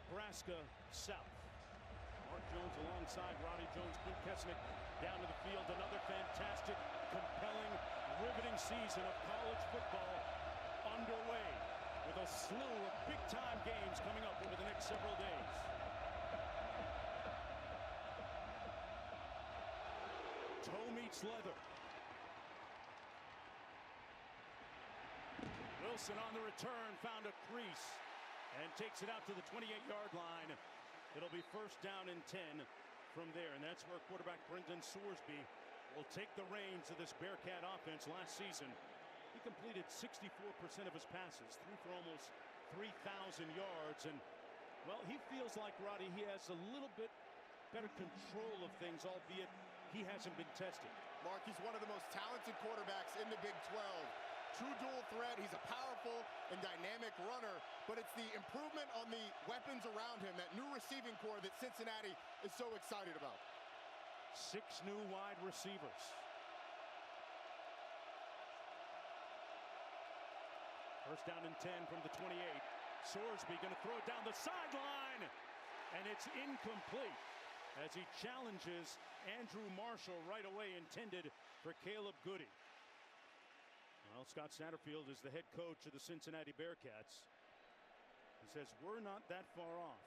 Nebraska South. Mark Jones alongside Roddy Jones, Clint Kesnick down to the field. Another fantastic, compelling, riveting season of college football underway with a slew of big-time games coming up over the next several days. Toe meets leather. Wilson on the return, found a crease and takes it out to the 28-yard line. It'll be first down and 10 from there, and that's where quarterback Brendan Sorsby will take the reins of this Bearcat offense. Last season, he completed 64% of his passes, threw for almost 3,000 yards, and, well, he feels like, Roddy, he has a little bit better control of things, albeit he hasn't been tested. Mark, he's one of the most talented quarterbacks in the Big 12. True dual threat. He's a powerful and dynamic runner, but it's the improvement on the weapons around him, that new receiving core that Cincinnati is so excited about. 6 new wide receivers. First down and 10 from the 28. Sorsby going to throw it down the sideline, and it's incomplete as he challenges Andrew Marshall right away, intended for Caleb Goody. Well, Scott Satterfield is the head coach of the Cincinnati Bearcats. He says we're not that far off.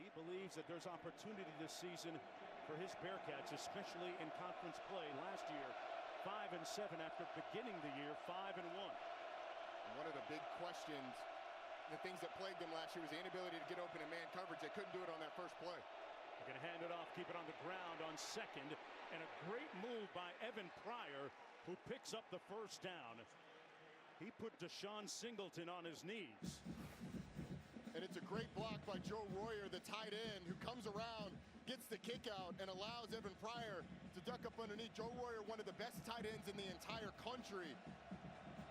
He believes that there's opportunity this season for his Bearcats, especially in conference play. Last year, 5-7 after beginning the year 5-1. And one of the big questions, the things that plagued them last year, was the inability to get open in man coverage. They couldn't do it on that first play. They're going to hand it off, keep it on the ground on second, and a great move by Evan Pryor, who picks up the first down. He put Deshaun Singleton on his knees. And it's a great block by Joe Royer, the tight end, who comes around, gets the kick out, and allows Evan Pryor to duck up underneath. Joe Royer, one of the best tight ends in the entire country.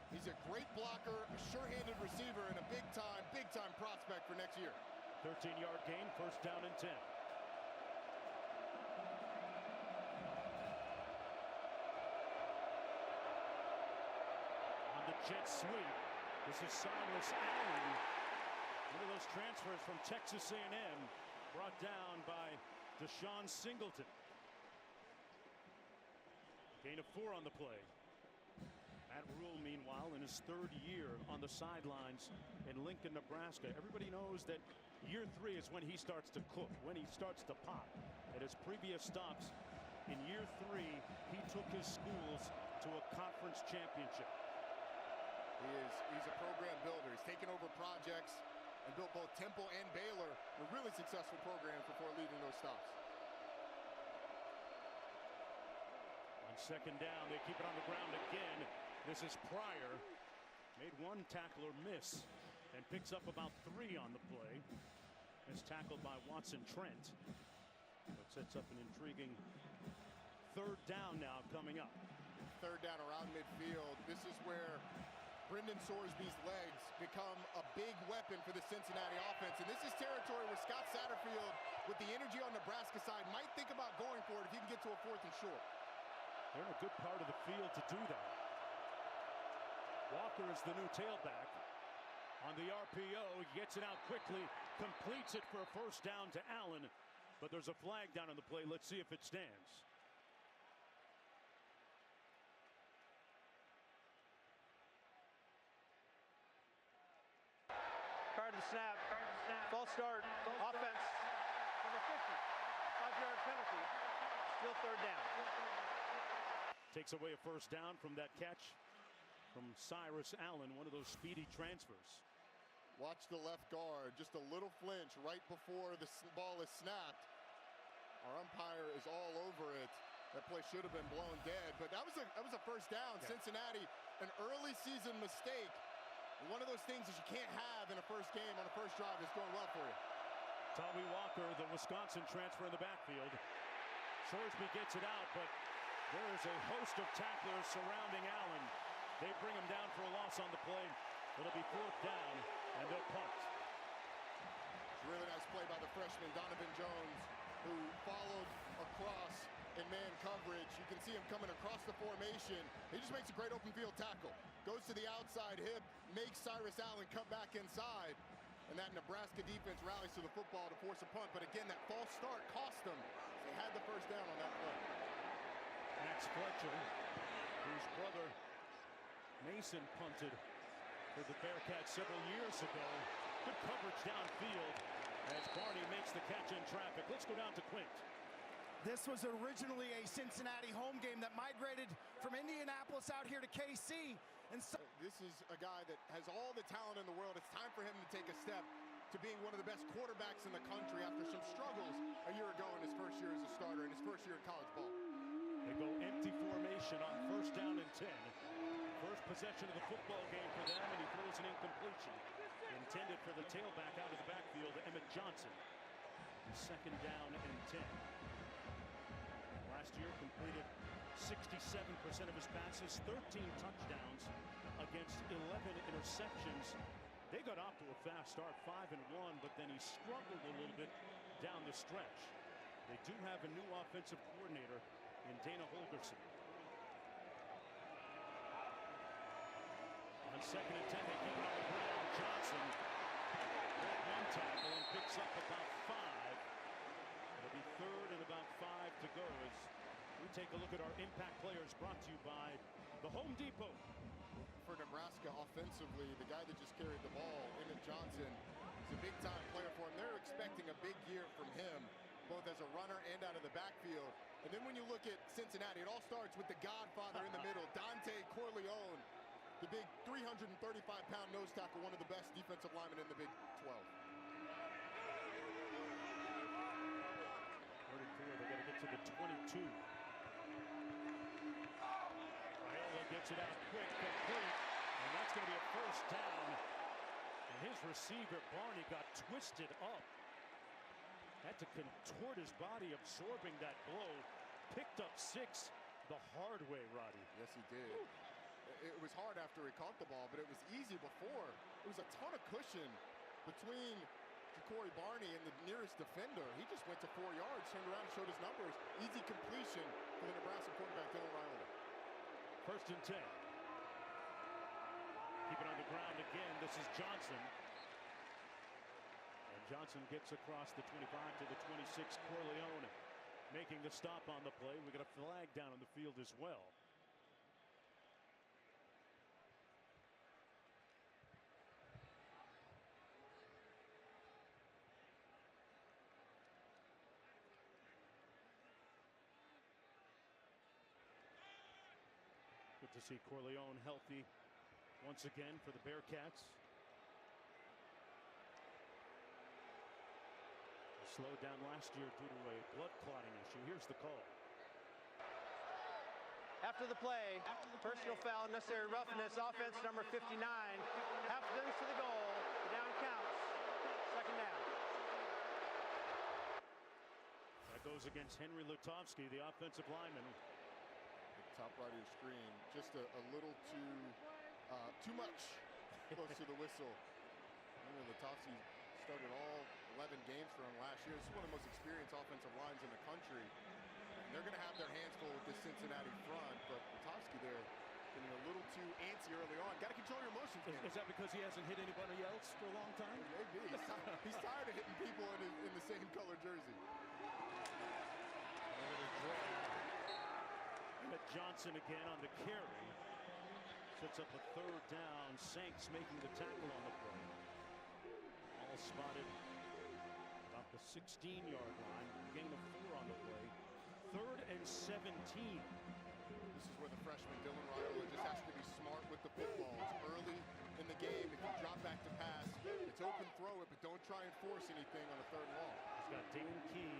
He's a great blocker, a sure-handed receiver, and a big-time prospect for next year. 13-yard gain, first down and 10. Jet sweep. This is Cyrus Allen, one of those transfers from Texas A&M, brought down by Deshaun Singleton. Gain of 4 on the play. Matt Rule, meanwhile, in his 3rd year on the sidelines in Lincoln, Nebraska. Everybody knows that year 3 is when he starts to cook, when he starts to pop. At his previous stops in year 3, he took his schools to a conference championship. He's a program builder. He's taken over projects and built both Temple and Baylor with really successful programs before leaving those stops. On second down, they keep it on the ground again. This is Pryor. Made 1 tackle or miss and picks up about 3 on the play. It's tackled by Watson Trent. But sets up an intriguing 3rd down now coming up. 3rd down around midfield. This is where Brendan Sorsby's legs become a big weapon for the Cincinnati offense. And this is territory where Scott Satterfield, with the energy on Nebraska side, might think about going for it if he can get to a 4th and short. They're in a good part of the field to do that. Walker is the new tailback. On the RPO, he gets it out quickly, completes it for a first down to Allen. But there's a flag down on the play. Let's see if it stands. Prior to the snap, false start, offense, number 50, 5-yard penalty, still 3rd down. Takes away a first down from that catch from Cyrus Allen, one of those speedy transfers. Watch the left guard, just a little flinch right before the ball is snapped. Our umpire is all over it. That play should have been blown dead, but that was a first down. Yeah. Cincinnati, an early season mistake. One of those things that you can't have in a first game on a first drive that's going well for you. Tommy Walker, the Wisconsin transfer in the backfield. Sorsby gets it out, but there is a host of tacklers surrounding Allen. They bring him down for a loss on the play. It'll be 4th down, and they'll punt. It's a really nice play by the freshman, Donovan Jones, who followed across in man coverage. You can see him coming across the formation. He just makes a great open field tackle. Goes to the outside hip, makes Cyrus Allen cut back inside. And that Nebraska defense rallies to the football to force a punt. But again, that false start cost them. They had the first down on that play. Max Fletcher, whose brother Mason punted for the Bearcats several years ago. Good coverage downfield as Barney makes the catch in traffic. Let's go down to Quint. This was originally a Cincinnati home game that migrated from Indianapolis out here to KC. And so this is a guy that has all the talent in the world. It's time for him to take a step to being one of the best quarterbacks in the country after some struggles a year ago in his first year as a starter, in his first year in college ball. They go empty formation on first down and 10. First possession of the football game for them, and he throws an incompletion. Intended for the tailback out of the backfield, Emmett Johnson. Second down and 10. Last year completed 67% of his passes, 13 touchdowns against 11 interceptions. They got off to a fast start, 5-1, but then he struggled a little bit down the stretch. They do have a new offensive coordinator in Dana Holgerson. On second and 10, they keep it on the ground. Johnson one tackle and picks up about 5. It'll be third and about 5 to go as we take a look at our impact players, brought to you by the Home Depot. For Nebraska offensively, the guy that just carried the ball, Emmett Johnson, is a big-time player for him. They're expecting a big year from him, both as a runner and out of the backfield. And then when you look at Cincinnati, it all starts with the godfather in the middle, Dante Corleone, the big 335-pound nose tackle, one of the best defensive linemen in the Big 12. Third and 4, they got to get to the 22. Raiola gets it out quick, complete, and that's going to be a first down. And his receiver, Barney, got twisted up. Had to contort his body, absorbing that blow. Picked up 6 the hard way, Roddy. Yes, he did. It was hard after he caught the ball, but it was easy before. It was a ton of cushion between Corey Barney and the nearest defender. He just went to 4 yards, turned around and showed his numbers. Easy completion for the Nebraska quarterback, Dylan Raiola. First and 10. Keep it on the ground again. This is Johnson. And Johnson gets across the 25 to the 26. Corleone making the stop on the play. We got a flag down on the field as well. Good to see Corleone healthy once again for the Bearcats. Slowed down last year due to a blood clotting issue. Here's the call. After the play, personal foul, necessary roughness, offense number 59. Half distance to the goal. The down counts. Second down. That goes against Henry Lutovsky, the offensive lineman. Top right of your screen, just a little too much close to the whistle. Henry Lutovsky started all 11 games for him last year. This is one of the most experienced offensive lines in the country. And they're going to have their hands full with this Cincinnati front, but Lutovsky there getting a little too antsy early on. Got to control your emotions. Is that because he hasn't hit anybody else for a long time? Maybe. He's tired of hitting people in the same color jersey. Johnson again on the carry. Sets up a third down. Sanks making the tackle on the play. All spotted about the 16-yard line. Gain of 4 on the play. Third and 17. This is where the freshman Dylan Raiola just has to be smart with the football. It's early in the game. If you drop back to pass, it's open, throw it, but don't try and force anything on a third and long. He's got Dane Key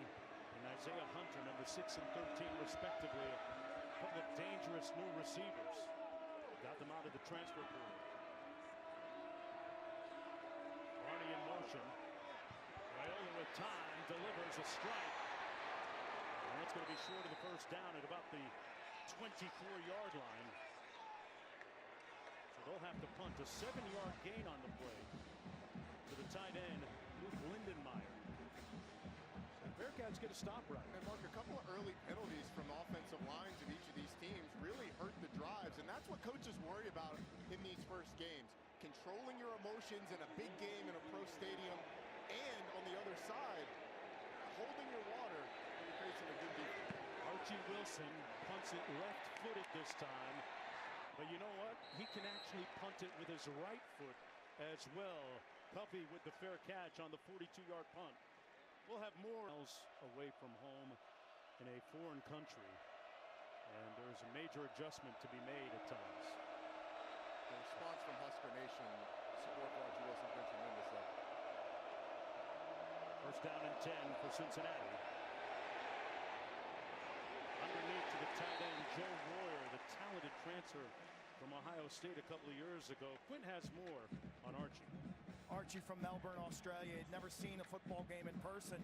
and Isaiah Hunter, number 6 and 13 respectively. A couple of dangerous new receivers. Got them out of the transfer portal. Barney in motion. Raiola with time delivers a strike. And that's going to be short of the first down at about the 24-yard line. So they'll have to punt. A 7-yard gain on the play to the tight end, Luke Lindenmeyer. Bearcats get a stop right. And Mark, a couple of early penalties from offensive lines of each of these teams really hurt the drives, and that's what coaches worry about in these first games. controlling your emotions in a big game in a pro stadium, and on the other side, holding your water when you're facing a good defense. Archie Wilson punts it left-footed this time. But you know what? He can actually punt it with his right foot as well. Puffy with the fair catch on the 42-yard punt. We'll have more away from home in a foreign country. And there's a major adjustment to be made at times. The response from Husker Nation support for Archie Wilson has been tremendous. First down and 10 for Cincinnati. Underneath to the tight end, Joe Royer, the talented transfer from Ohio State a couple of years ago. Quinn has more on Archie. Archie from Melbourne, Australia, had never seen a football game in person.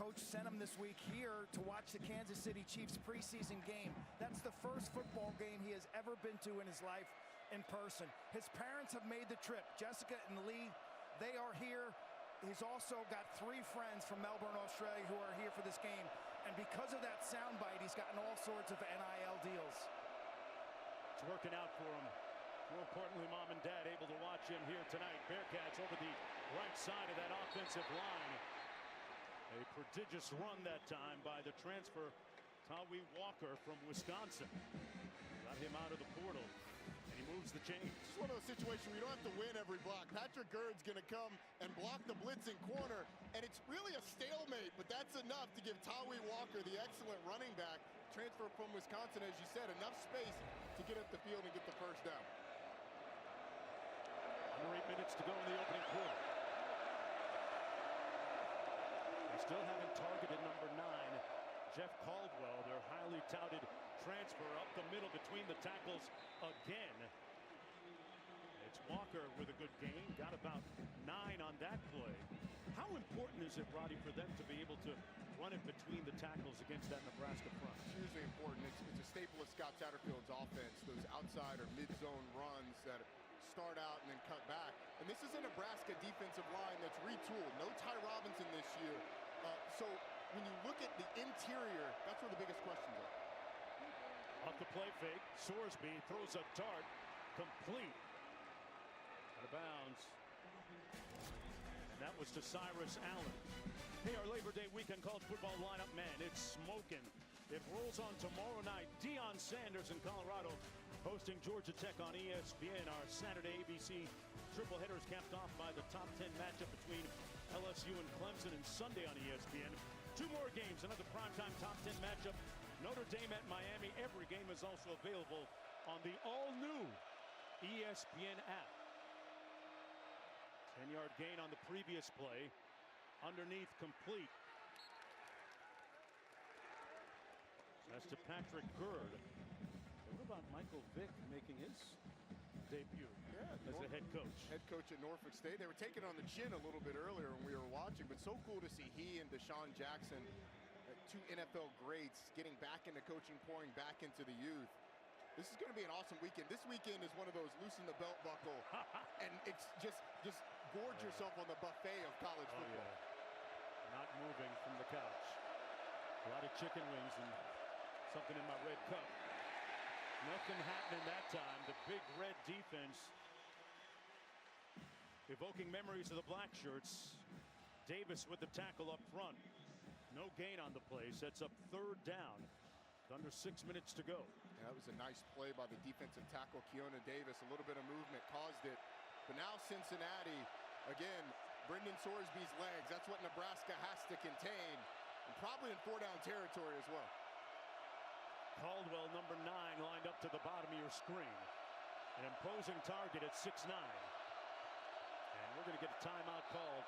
Coach sent him this week here to watch the Kansas City Chiefs preseason game. That's the first football game he has ever been to in his life in person. His parents have made the trip. Jessica and Lee, they are here. He's also got 3 friends from Melbourne, Australia who are here for this game. And because of that soundbite, he's gotten all sorts of NIL deals. It's working out for him. More importantly, mom and dad able to watch him here tonight. Bearcats over the right side of that offensive line. A prodigious run that time by the transfer, Tawee Walker from Wisconsin. Got him out of the portal, and he moves the chains. It's one of those situations where you don't have to win every block. Patrick Gird's going to come and block the blitzing corner, and it's really a stalemate, but that's enough to give Tawee Walker, the excellent running back, transfer from Wisconsin, as you said, enough space to get up the field and get the first down. Under 8 minutes to go in the opening quarter. They still haven't targeted number 9, Jeff Caldwell, their highly touted transfer up the middle between the tackles again. It's Walker with a good gain, got about 9 on that play. How important is it, Roddy, for them to be able to run it between the tackles against that Nebraska front? It's hugely important. It's a staple of Scott Satterfield's offense, those outside or mid-zone runs that start out and then cut back. And this is a Nebraska defensive line that's retooled. No Ty Robinson this year. So when you look at the interior, that's where the biggest questions are. Off the play fake, Sorsby throws a dart, complete. Out of bounds. And that was to Cyrus Allen. Hey, our Labor Day weekend college football lineup, man, it's smoking. It rolls on tomorrow night. Deion Sanders in Colorado hosting Georgia Tech on ESPN. Our Saturday ABC triple headers capped off by the top 10 matchup between LSU and Clemson, and Sunday on ESPN. 2 more games, another primetime top 10 matchup. Notre Dame at Miami. Every game is also available on the all-new ESPN app. 10-yard gain on the previous play. Underneath, complete. That's to Patrick Gird. What about Michael Vick making his debut as a head coach? Head coach at Norfolk State. They were taking on the chin a little bit earlier when we were watching, but so cool to see he and Deshaun Jackson, 2 NFL greats, getting back into coaching, pouring back into the youth. This is going to be an awesome weekend. This weekend is one of those loosen the belt buckle, and it's just gorge yourself on the buffet of college football. Yeah. Not moving from the couch. A lot of chicken wings and something in my red cup. Nothing happening that time. The big red defense evoking memories of the black shirts. Davis with the tackle up front. No gain on the play. Sets up 3rd down. Under 6 minutes to go. Yeah, that was a nice play by the defensive tackle, Keona Davis. A little bit of movement caused it. But now Cincinnati, again, Brendan Sorsby's legs. That's what Nebraska has to contain. And probably in 4-down territory as well. Caldwell, number 9, lined up to the bottom of your screen. An imposing target at 6'9". And we're going to get a timeout called.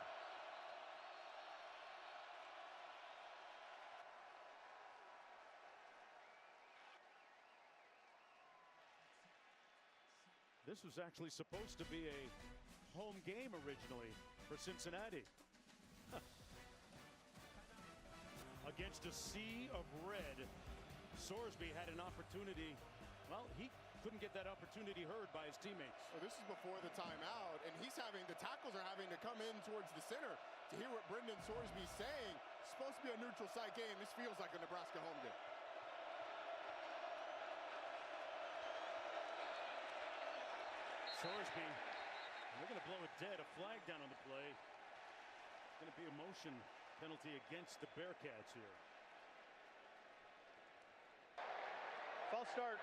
This was actually supposed to be a home game originally for Cincinnati. Against a sea of red, Sorsby had an opportunity. Well, he couldn't get that opportunity heard by his teammates. Well, this is before the timeout, and the tackles are having to come in towards the center to hear what Brendan Sorsby's saying. It's supposed to be a neutral site game. This feels like a Nebraska home game. Sorsby They're going to blow it dead. A flag down on the play. It's going to be a motion penalty against the Bearcats here. False start.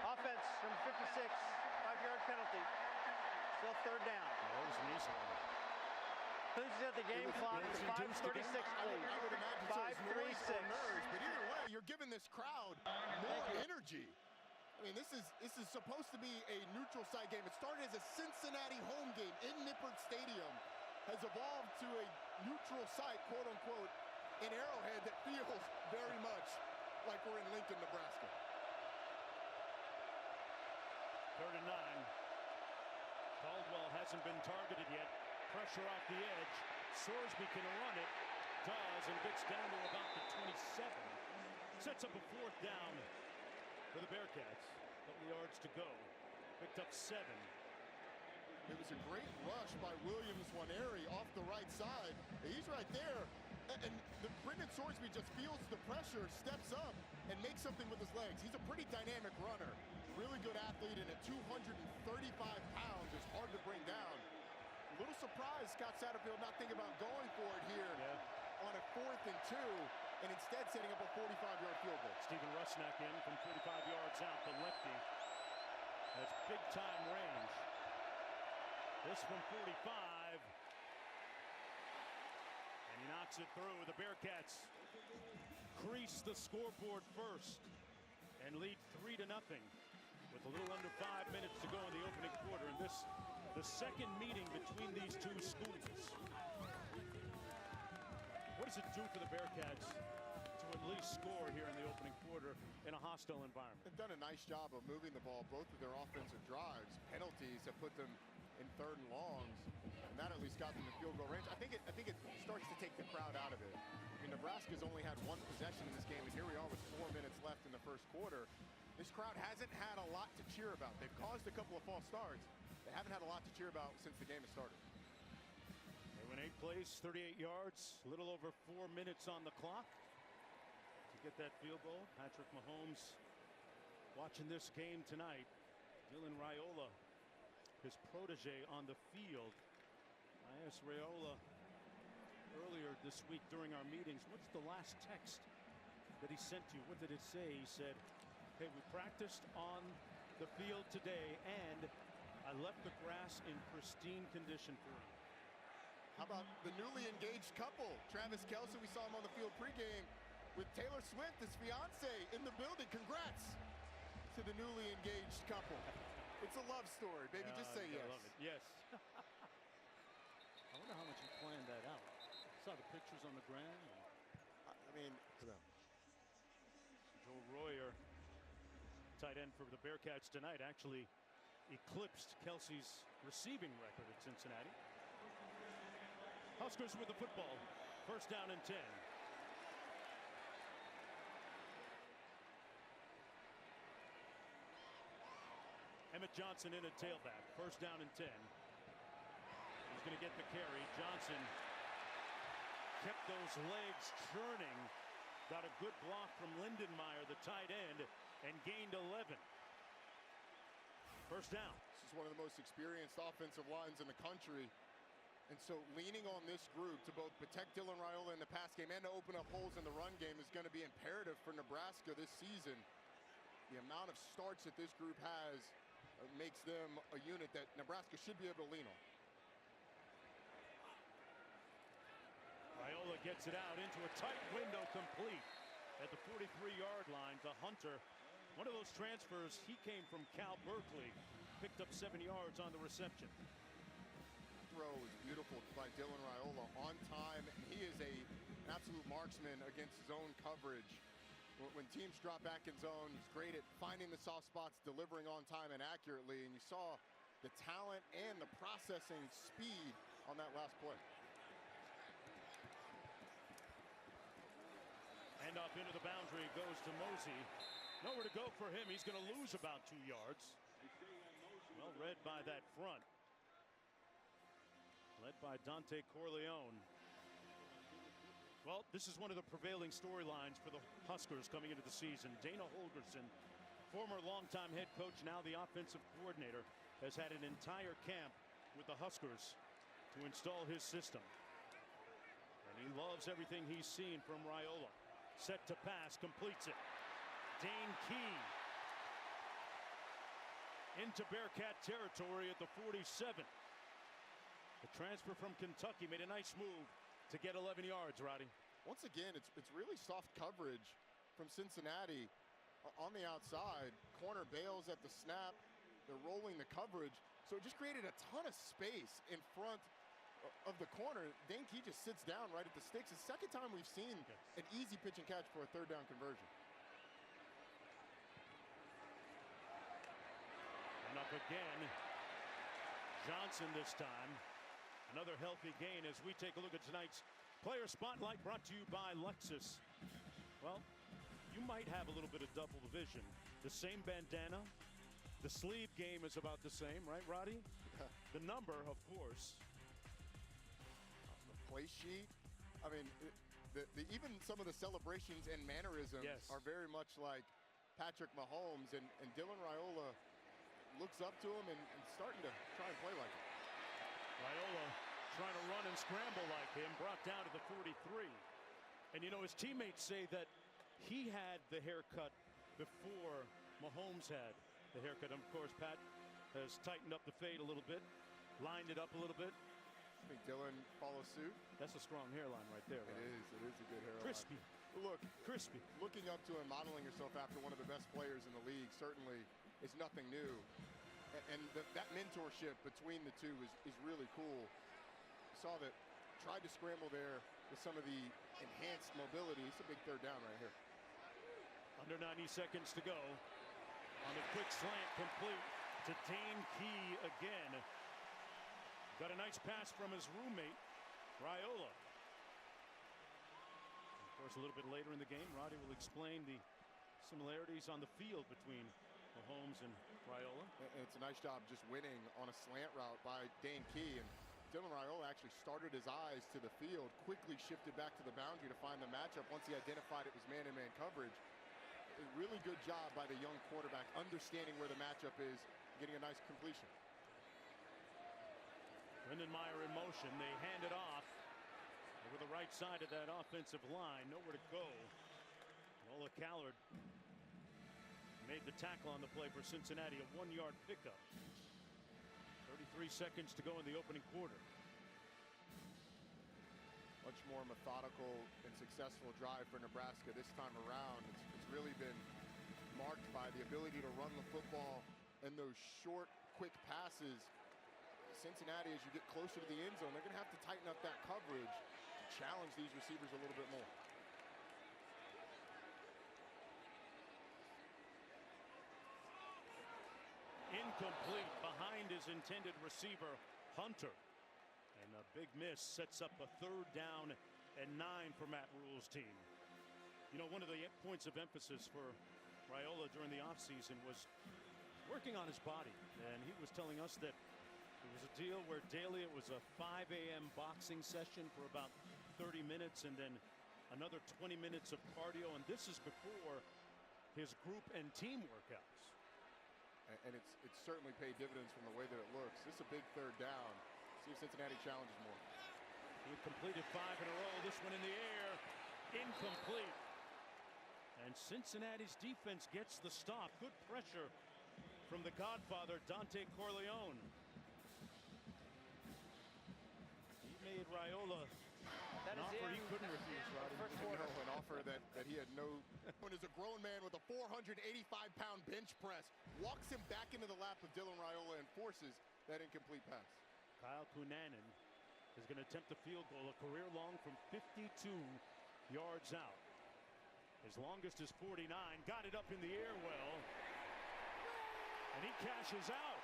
Offense, number 56, 5-yard penalty. Still third down. That was an easy one. Who's at the game clock? 5:36, please. I would imagine so. It's noise 5:36. or nerves, but either way, you're giving this crowd more energy. I mean, this is supposed to be a neutral site game. It started as a Cincinnati home game in Nippert Stadium, has evolved to a neutral site, quote unquote, in Arrowhead that feels very much like we're in Lincoln, Nebraska. 3rd and 9. Caldwell hasn't been targeted yet. Pressure off the edge. Sorsby can run it. Does, and gets down to about the 27. Sets up a 4th down for the Bearcats. Couple yards to go. Picked up 7. It was a great rush by Williams Waneri off the right side. He's right there. And Brendan Sorsby just feels the pressure, steps up, and makes something with his legs. He's a pretty dynamic runner. Really good athlete, and at 235 pounds, it's hard to bring down. A little surprised Scott Satterfield not thinking about going for it here on a 4th and 2, and instead setting up a 45-yard field goal. Stephen Rusnak in from 45 yards out. The lefty has big-time range. This from 45. And he knocks it through. The Bearcats crease the scoreboard first and lead 3-0 with a little under 5 minutes to go in the opening quarter. And this, the second meeting between these two schools. What does it do for the Bearcats to at least score here in the opening quarter in a hostile environment? They've done a nice job of moving the ball. Both of their offensive drives, penalties have put them in 3rd and longs, and that at least got them to field goal range. I think it starts to take the crowd out of it. I mean, Nebraska's only had 1 possession in this game, and here we are with 4 minutes left in the first quarter. This crowd hasn't had a lot to cheer about. They've caused a couple of false starts. They haven't had a lot to cheer about since the game has started. They went 8 plays, 38 yards, a little over 4 minutes on the clock to get that field goal. Patrick Mahomes watching this game tonight. Dylan Raiola, his protege on the field. I asked Raiola earlier this week during our meetings, what's the last text that he sent you? What did it say? He said, hey, we practiced on the field today, and I left the grass in pristine condition for him. How about the newly engaged couple? Travis Kelce, we saw him on the field pregame with Taylor Swift, his fiance, in the building. Congrats to the newly engaged couple. It's a love story, baby. Just say yes. I love it. Yes. I wonder how much he planned that out. Saw the pictures on the ground. I mean, Joe Royer, tight end for the Bearcats tonight, actually eclipsed Kelce's receiving record at Cincinnati. Huskers with the football. 1st down and 10. Emmett Johnson in at tailback. 1st down and 10. He's going to get the carry. Johnson kept those legs churning. Got a good block from Lindenmeyer, the tight end, and gained 11. 1st down. This is one of the most experienced offensive lines in the country. And so leaning on this group to both protect Dylan Raiola in the pass game and to open up holes in the run game is going to be imperative for Nebraska this season. The amount of starts that this group has makes them a unit that Nebraska should be able to lean on. Raiola gets it out into a tight window, complete at the 43-yard line to Hunter. One of those transfers, he came from Cal Berkeley, picked up 7 yards on the reception. Throw was beautiful by Dylan Raiola, on time. He is an absolute marksman against zone coverage. When teams drop back in zone, he's great at finding the soft spots, delivering on time and accurately. And you saw the talent and the processing speed on that last play. Hand off into the boundary goes to Mosey. Nowhere to go for him. He's going to lose about 2 yards. Well read by that front. Led by Dante Corleone. Well, this is one of the prevailing storylines for the Huskers coming into the season. Dana Holgorsen, former longtime head coach, now the offensive coordinator, has had an entire camp with the Huskers to install his system. And he loves everything he's seen from Raiola. Set to pass, completes it. Dane Key into Bearcat territory at the 47. The transfer from Kentucky made a nice move to get 11 yards, Roddy. Once again, it's really soft coverage from Cincinnati on the outside. Corner bails at the snap. They're rolling the coverage. So it just created a ton of space in front of the corner. Dane Key just sits down right at the sticks. It's the second time we've seen an easy pitch and catch for a third down conversion. And up again. Johnson this time. Another healthy gain as we take a look at tonight's Player Spotlight, brought to you by Lexus. Well, you might have a little bit of double vision. The same bandana. The sleeve game is about the same, right, Roddy? The number, of course. The play sheet. I mean, even some of the celebrations and mannerisms are very much like Patrick Mahomes. And Dylan Raiola looks up to him and starting to try and play like him. Raiola trying to run and scramble like him, brought down to the 43. And you know, his teammates say that he had the haircut before Mahomes had the haircut. And of course, Pat has tightened up the fade a little bit, lined it up a little bit. I think Dylan follows suit. That's a strong hairline right there. Right? It is a good hairline. Crispy. Look, crispy. Looking up to and modeling yourself after one of the best players in the league certainly is nothing new. And that mentorship between the two is really cool. Saw that, tried to scramble there with some of the enhanced mobility. It's a big third down right here. Under 90 seconds to go. On the quick slant, complete to Dane Key again. Got a nice pass from his roommate, Raiola. Of course, a little bit later in the game, Roddy will explain the similarities on the field between Mahomes and Raiola. And it's a nice job just winning on a slant route by Dane Key. And Dylan Raiola actually started his eyes to the field, quickly shifted back to the boundary to find the matchup once he identified it was man-to-man coverage. A really good job by the young quarterback, understanding where the matchup is, getting a nice completion. Lindenmeyer in motion. They hand it off over the right side of that offensive line. Nowhere to go. Lola Callard made the tackle on the play for Cincinnati. A 1-yard pickup. 33 seconds to go in the opening quarter. Much more methodical and successful drive for Nebraska this time around. It's really been marked by the ability to run the football and those short, quick passes. Cincinnati, as you get closer to the end zone, they're going to have to tighten up that coverage to challenge these receivers a little bit more. Incomplete behind his intended receiver, Hunter. And a big miss sets up a third down and 9 for Matt Rule's team. You know, one of the points of emphasis for Raiola during the offseason was working on his body. And he was telling us that it was a deal where daily it was a 5 a.m. boxing session for about 30 minutes and then another 20 minutes of cardio. And this is before his group and team workouts. And it's certainly paid dividends from the way that it looks. This is a big third down. See if Cincinnati challenges more. He completed 5 in a row. This one in the air. Incomplete. And Cincinnati's defense gets the stop. Good pressure from the Godfather, Dante Corleone. He made Raiola an offer he couldn't refuse, Roddy. An offer that he had no. When is a grown man with a 485-pound bench press, walks him back into the lap of Dylan Raiola and forces that incomplete pass. Kyle Kunanen is going to attempt the field goal, a career long from 52 yards out. His longest is 49. Got it up in the air well. And he cashes out.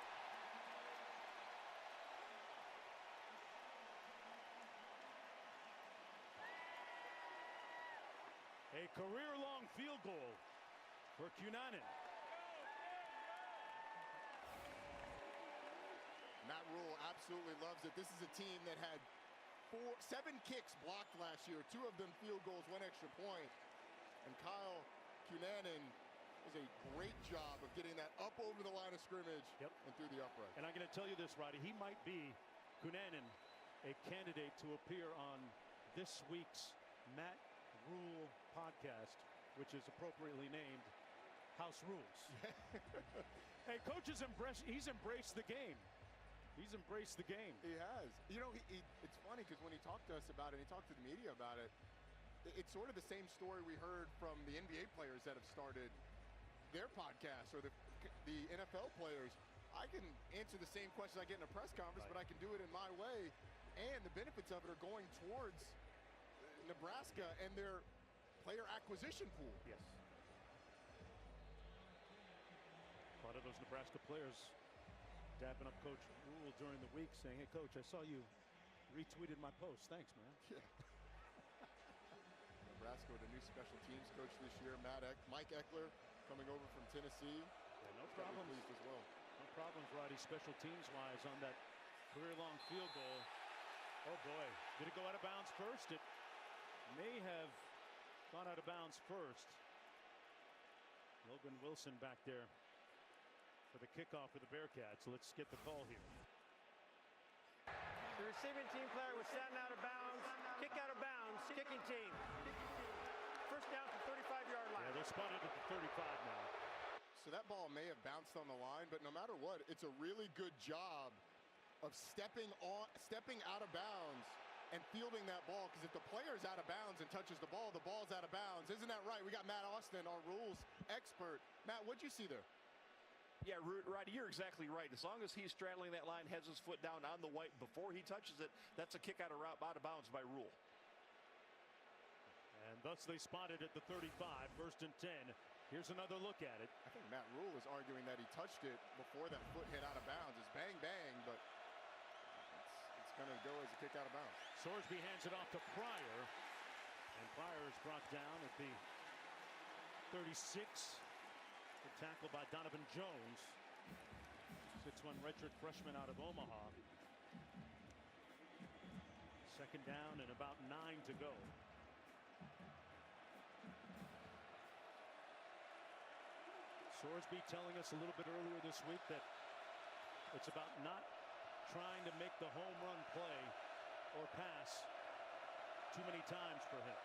A career-long field goal for Kunanen. Matt Rule absolutely loves it. This is a team that had 7 kicks blocked last year. 2 of them field goals, 1 extra point. And Kyle Kunanen does a great job of getting that up over the line of scrimmage and through the upright. And I'm going to tell you this, Roddy, he might be, Kunanen, a candidate to appear on this week's Matt Rule podcast, which is appropriately named House Rules. Hey, coach has he's embraced the game. He's embraced the game. He has. You know, it's funny because when he talked to us about it, he talked to the media about it, it's sort of the same story we heard from the NBA players that have started their podcasts, or the NFL players. I can answer the same questions I get in a press conference, but I can do it in my way. And the benefits of it are going towards Nebraska and their player acquisition pool. Yes. A lot of those Nebraska players dapping up Coach Rule during the week, saying, "Hey, Coach, I saw you retweeted my post. Thanks, man." Yeah. Nebraska with a new special teams coach this year, Mike Eckler, coming over from Tennessee. Yeah, no problems as well. No problems, Roddy, special teams-wise on that career-long field goal. Oh boy, did it go out of bounds first? It may have gone out of bounds first. Logan Wilson back there for the kickoff for the Bearcats. Let's get the call here. The receiving team player was sent out of bounds. Kick out of bounds. Kicking team. First down to 35-yard line. Yeah, they're spotted at the 35 now. So that ball may have bounced on the line, but no matter what, it's a really good job of stepping out of bounds and fielding that ball, because if the player's out of bounds and touches the ball's out of bounds. Isn't that right? We got Matt Austin, our rules expert. Matt, what'd you see there? Yeah, Roddy, you're exactly right. As long as he's straddling that line, has his foot down on the white before he touches it, that's a kick out of bounds by Rule. And thus they spotted at the 35, 1st and 10. Here's another look at it. I think Matt Rule is arguing that he touched it before that foot hit out of bounds. It's bang, bang, but it's going to go as a kick out of bounds. Sorsby hands it off to Pryor. And Pryor is brought down at the 36. Good tackle by Donovan Jones. 6'1" redshirt freshman out of Omaha. 2nd down and about 9 to go. Sorsby telling us a little bit earlier this week that it's about not trying to make the home run play or pass too many times for him.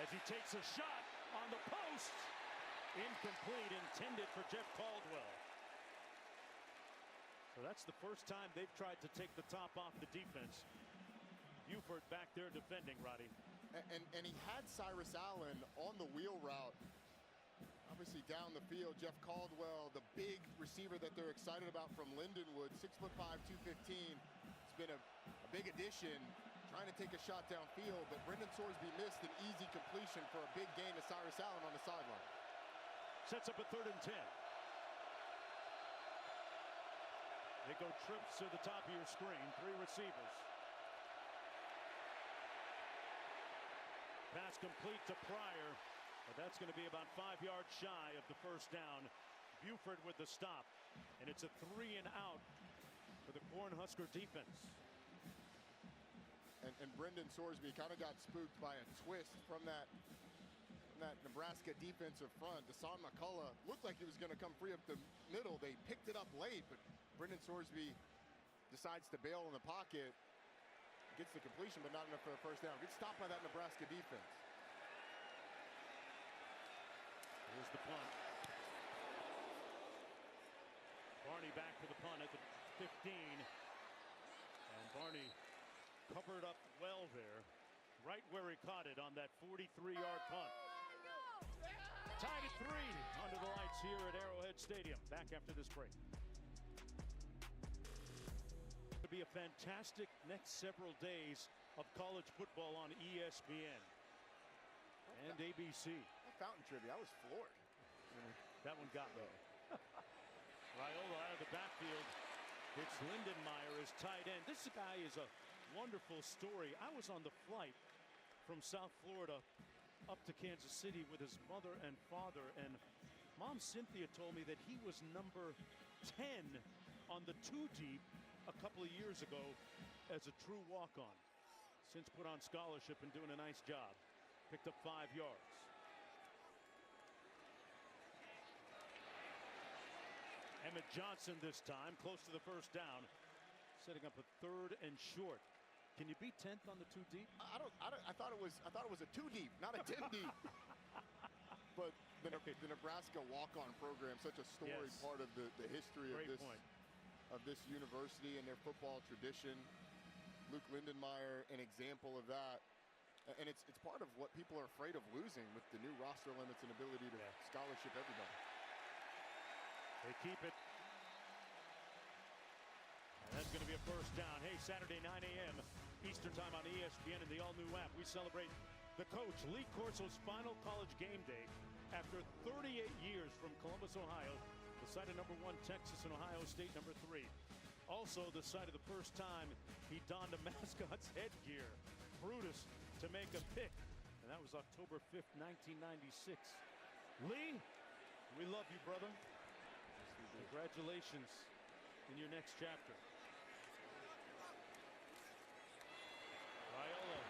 As he takes a shot on the post, incomplete, intended for Jeff Caldwell. So that's the first time they've tried to take the top off the defense. Buford back there defending, Roddy. And he had Cyrus Allen on the wheel route. Obviously down the field, Jeff Caldwell, the big receiver that they're excited about from Lindenwood, 6'5", 215. It's been a big addition, trying to take a shot downfield, but Brendan Sorsby missed an easy completion for a big gain to Cyrus Allen on the sideline. Sets up a 3rd and 10. They go trips to the top of your screen, 3 receivers. Pass complete to Pryor, but that's going to be about 5 yards shy of the 1st down. Buford with the stop, and it's a 3 and out for the Cornhusker defense. And Brendan Sorsby kind of got spooked by a twist from that Nebraska defensive front. Deshaun McCullough looked like he was going to come free up the middle. They picked it up late, but Brendan Sorsby decides to bail in the pocket. Gets the completion, but not enough for the 1st down. Gets stopped by that Nebraska defense. Here's the punt. Barney back for the punt at the 15. And Barney covered up well there, right where he caught it on that 43-yard punt. Tied at 3 under the lights here at Arrowhead Stadium. Back after this break. To be a fantastic next several days of college football on ESPN and ABC. That fountain trivia, I was floored. That one got me. Raiola out of the backfield. It's Lindenmeyer as tight end. This guy is a wonderful story. I was on the flight from South Florida up to Kansas City with his mother and father, and Mom Cynthia told me that he was number 10 on the 2 deep a couple of years ago as a true walk-on. Since put on scholarship and doing a nice job. Picked up 5 yards. Emmett Johnson this time, close to the first down, setting up a 3rd and short. Can you beat 10th on the 2 deep? I thought it was a 2 deep, not a 10 deep. But the Nebraska walk-on program, such a storied part of the history of this university and their football tradition. Luke Lindenmeyer, an example of that. And it's part of what people are afraid of losing with the new roster limits and ability to scholarship everybody. They keep it. And that's going to be a first down. Hey, Saturday 9 a.m. Eastern time on ESPN and the all-new app. We celebrate the coach, Lee Corso's final college game day after 38 years from Columbus, Ohio, the site of #1 Texas and Ohio State #3. Also the site of the first time he donned a mascot's headgear, Brutus, to make a pick. And that was October 5th, 1996. Lee, we love you, brother. Congratulations in your next chapter. Raiola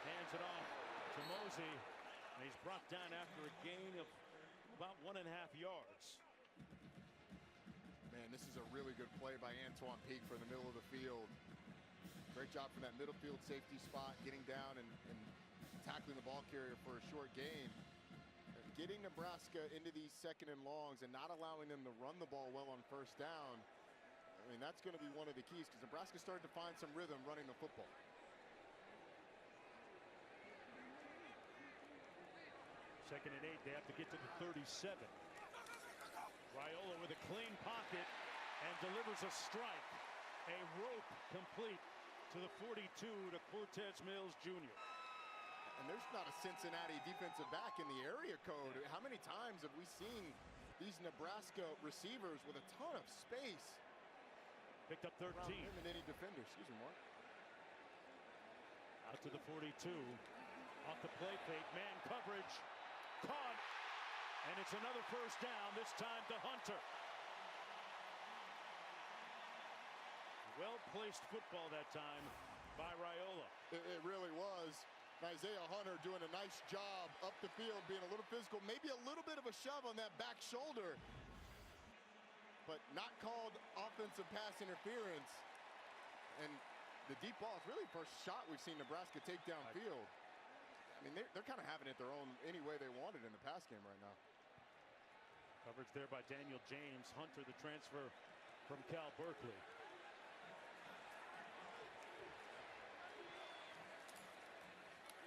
hands it off to Mosey, and he's brought down after a gain of about 1.5 yards. Man, this is a really good play by Antoine Peak for the middle of the field. Great job from that middle field safety spot, getting down and tackling the ball carrier for a short gain. Getting Nebraska into these 2nd and longs and not allowing them to run the ball well on first down. I mean, that's going to be one of the keys because Nebraska started to find some rhythm running the football. Second and 8, they have to get to the 37. Raiola with a clean pocket and delivers a strike. A rope complete to the 42 to Cortez Mills Jr. And there's not a Cincinnati defensive back in the area code. How many times have we seen these Nebraska receivers with a ton of space? Picked up 13. Him and any defender. Excuse me, Mark. Out to the 42. Off the play fake. Man coverage. Caught. And it's another first down, this time to Hunter. Well-placed football that time by Raiola. It really was. Isaiah Hunter doing a nice job up the field, being a little physical, maybe a little bit of a shove on that back shoulder, but not called offensive pass interference. And the deep ball is really the first shot we've seen Nebraska take downfield. I mean, they're kind of having it their own any way they want it in the pass game right now. Coverage there by Daniel James. Hunter, the transfer from Cal Berkeley.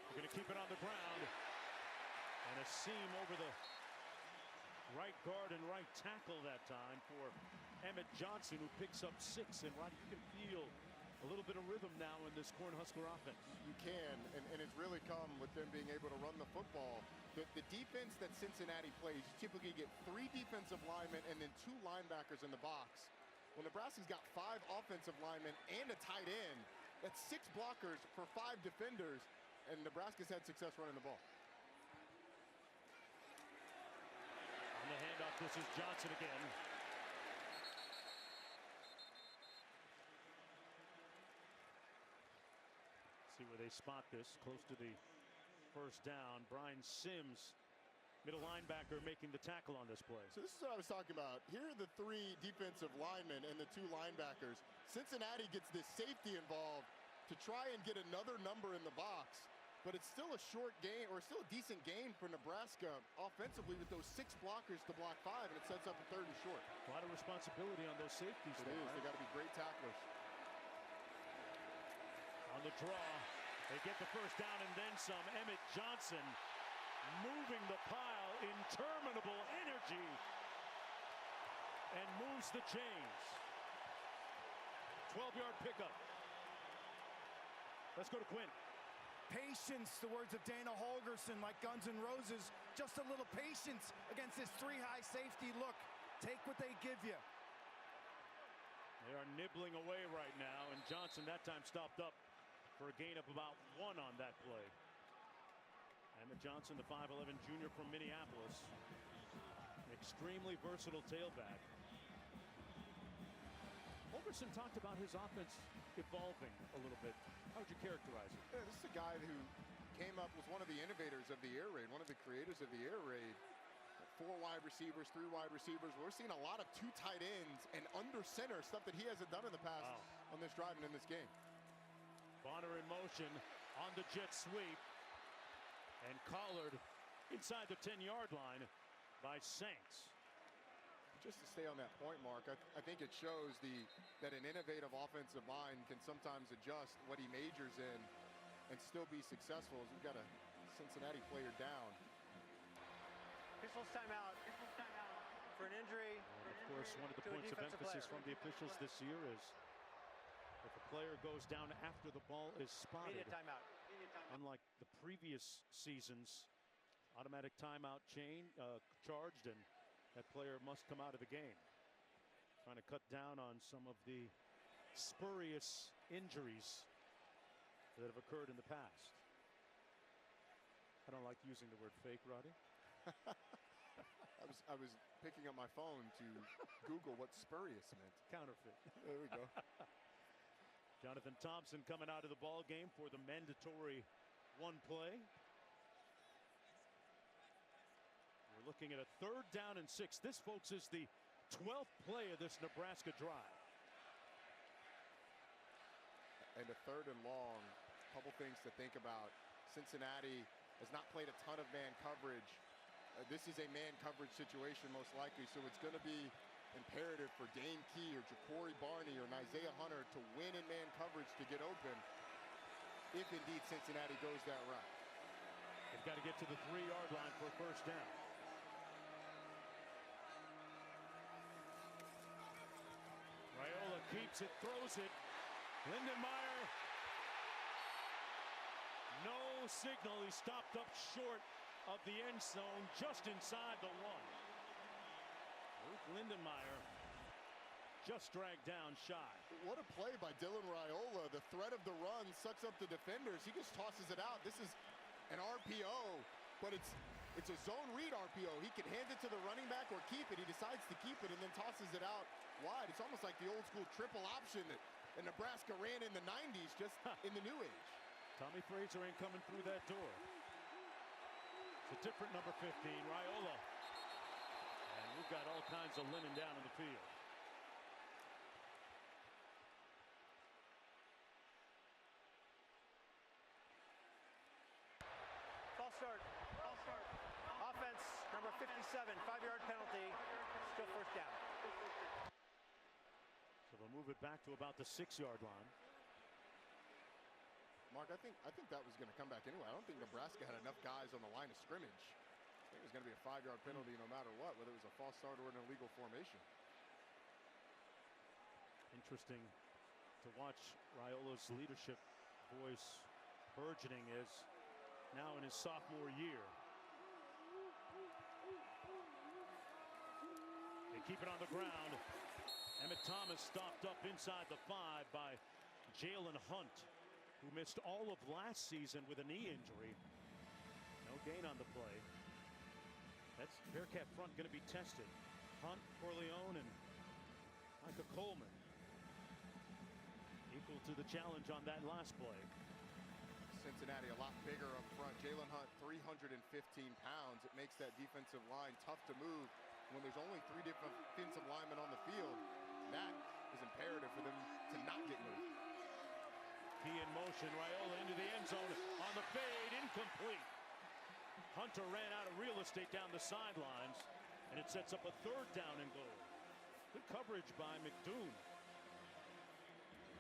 We're going to keep it on the ground. And a seam over the right guard and right tackle that time for Emmett Johnson, who picks up 6. And Rod, you can feel a little bit of rhythm now in this Cornhusker offense. You can, and it's really come with them being able to run the football. The defense that Cincinnati plays, you typically get 3 defensive linemen and then 2 linebackers in the box. Well, Nebraska's got 5 offensive linemen and a tight end. That's 6 blockers for 5 defenders, and Nebraska's had success running the ball. On the handoff, this is Johnson again. See where they spot this, close to the first down. Brian Sims, middle linebacker, making the tackle on this play. So this is what I was talking about. Here are the 3 defensive linemen and the 2 linebackers. Cincinnati gets this safety involved to try and get another number in the box, but it's still a short game, or still a decent game for Nebraska offensively with those 6 blockers to block 5, and it sets up a 3rd and short. A lot of responsibility on those safeties. It is. They got to be great tacklers. On the draw, they get the first down and then some. Emmett Johnson moving the pile, interminable energy, and moves the chains. 12-yard pickup. Let's go to Quinn. Patience, the words of Dana Holgerson, like Guns N' Roses. Just a little patience against this 3-high safety look. Take what they give you. They are nibbling away right now, and Johnson that time stopped up for a gain of about 1 on that play. Emmett Johnson, the 5'11 junior from Minneapolis. An extremely versatile tailback. Holgerson talked about his offense evolving a little bit. How would you characterize it? Yeah, this is a guy who was one of the innovators of the air raid, one of the creators of the air raid. 4 wide receivers, 3 wide receivers. We're seeing a lot of 2 tight ends and under center, stuff that he hasn't done in the past on this drive and in this game. Bonner in motion on the jet sweep, and collared inside the 10-yard line by Saints. Just to stay on that point, Mark, I think it shows that an innovative offensive mind can sometimes adjust what he majors in and still be successful. As we've got a Cincinnati player down. Officials timeout for an injury. Of course, one of the points of emphasis from the officials this year is if a player goes down after the ball is spotted, Timeout. unlike the previous seasons, automatic timeout charged, and that player must come out of the game. Trying to cut down on some of the spurious injuries that have occurred in the past. I don't like using the word fake, Roddy. I was picking up my phone to Google what spurious meant. Counterfeit. There we go. Jonathan Thompson coming out of the ball game for the mandatory 1 play. We're looking at a 3rd down and 6. This, folks, is the 12th play of this Nebraska drive. And a 3rd and long. A couple things to think about. Cincinnati has not played a ton of man coverage. This is a man coverage situation most likely, so it's going to be imperative for Dane Key or Ja'Cory Barney or Isaiah Hunter to win in man coverage to get open if indeed Cincinnati goes that route. They've got to get to the 3-yard line for a 1st down. Raiola keeps it, throws it. Lindenmeyer, no signal. He stopped up short of the end zone, just inside the 1. Luke Lindenmeyer just dragged down shy. What a play by Dylan Raiola. The threat of the run sucks up the defenders. He just tosses it out. This is an RPO, but it's a zone read RPO. He can hand it to the running back or keep it. He decides to keep it and then tosses it out wide. It's almost like the old school triple option that Nebraska ran in the 90s, just in the new age. Tommy Fraser ain't coming through that door. It's a different number 15, Raiola. And we've got all kinds of linen down in the field. False start. Offense, number 57, 5-yard penalty. Still 1st down. So they'll move it back to about the 6-yard line. Mark, I think that was going to come back anyway. I don't think Nebraska had enough guys on the line of scrimmage. I think it was going to be a 5-yard penalty no matter what, whether it was a false start or an illegal formation. Interesting to watch Raiola's leadership voice burgeoning as now in his sophomore year. They keep it on the ground. Emmett Thomas stopped up inside the 5 by Jalen Hunt, who missed all of last season with a knee injury. No gain on the play. That's Bearcat front going to be tested. Hunt, Corleone, and Micah Coleman equal to the challenge on that last play. Cincinnati a lot bigger up front. Jalen Hunt 315 pounds. It makes that defensive line tough to move when there's only 3 different defensive linemen on the field. That is imperative for them to not get moved. Key in motion, Raiola into the end zone on the fade, incomplete. Hunter ran out of real estate down the sidelines, and it sets up a 3rd down and goal. Good coverage by McDoom.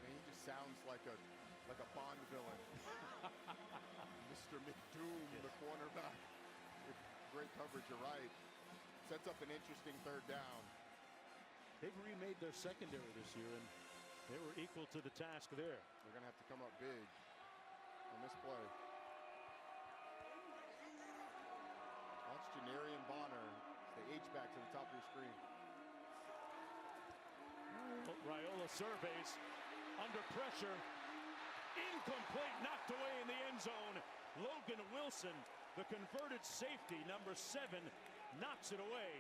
Man, he just sounds like a Bond villain. Mr. McDoom, yes. The cornerback. With great coverage, you're right. Sets up an interesting 3rd down. They've remade their secondary this year, and they were equal to the task there. They're going to have to come up big on this play. Watch Janarian Bonner. They H back to the top of your screen. Raiola surveys under pressure. Incomplete, knocked away in the end zone. Logan Wilson, the converted safety, number 7, knocks it away.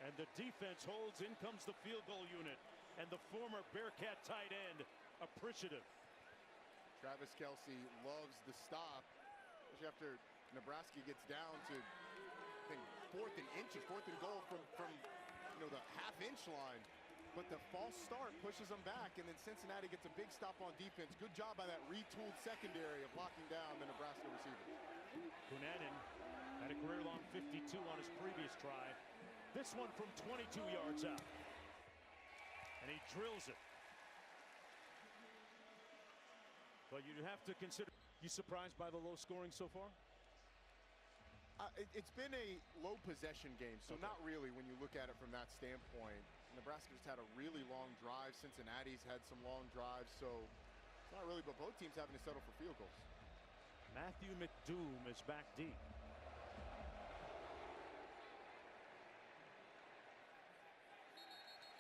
And the defense holds. In comes the field goal unit. And the former Bearcat tight end appreciative. Travis Kelce loves the stop. especially after Nebraska gets down to, I think, 4th and inches, 4th and goal from the half-inch line. But the false start pushes them back, and then Cincinnati gets a big stop on defense. Good job by that retooled secondary of blocking down the Nebraska receivers. Kunanen had a career-long 52 on his previous try. This one from 22 yards out. And he drills it. But you have to consider, you surprised by the low scoring so far? It's been a low possession game, so not really when you look at it from that standpoint. Nebraska's had a really long drive. Cincinnati's had some long drives, so it's not really, but both teams having to settle for field goals. Matthew McDoom is back deep.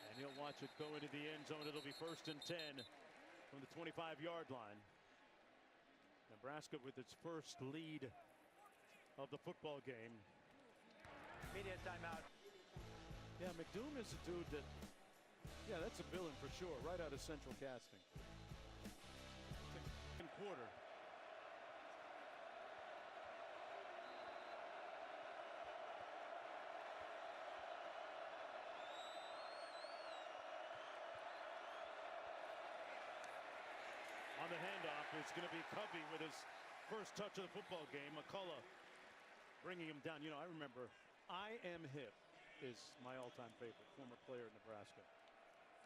And you'll watch it go into the end zone. It'll be 1st and 10 from the 25-yard line. Nebraska with its first lead of the football game. Media timeout. Yeah, McDoom is a dude that, yeah, that's a villain for sure, right out of Central Casting. Second quarter. On the handoff, it's going to be Covey with his first touch of the football game. McCullough bringing him down. You know, I remember I Am Hip is my all-time favorite, former player in Nebraska.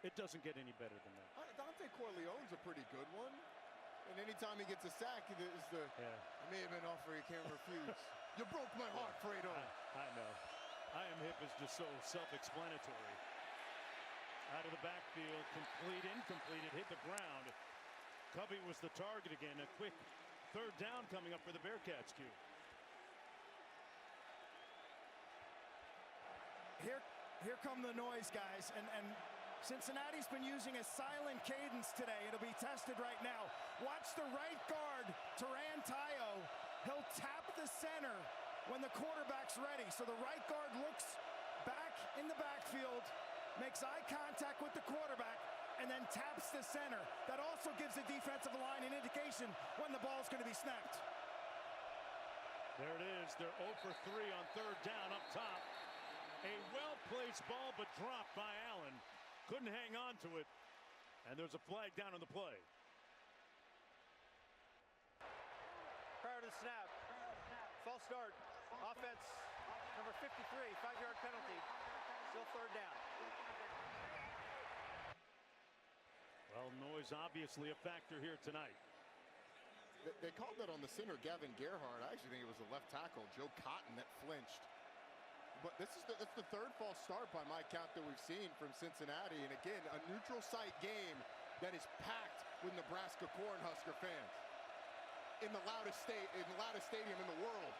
It doesn't get any better than that. Dante Corleone's a pretty good one. And anytime he gets a sack, it is the, I may have been offered, you can't refuse. You broke my heart, Fredo. I know. I Am Hip is just so self-explanatory. Out of the backfield, complete, incomplete, it hit the ground. Covey was the target again. A quick 3rd down coming up for the Bearcats, Q. Here come the noise, guys, and Cincinnati's been using a silent cadence today. It'll be tested right now. Watch the right guard, Turan Tayo. He'll tap the center when the quarterback's ready. So the right guard looks back in the backfield, makes eye contact with the quarterback, and then taps the center. That also gives the defensive line an indication when the ball's going to be snapped. There it is. They're 0 for 3 on 3rd down up top. A well-placed ball, but dropped by Allen. Couldn't hang on to it. And there's a flag down on the play. Prior to the snap, false start, offense, number 53, 5-yard penalty, still 3rd down. Well, noise obviously a factor here tonight. They called that on the center, Gavin Gerhardt. I actually think it was the left tackle, Joe Cotton, that flinched. But that's the 3rd false start by my count that we've seen from Cincinnati. And again, a neutral site game that is packed with Nebraska Cornhusker fans in the loudest stadium in the world.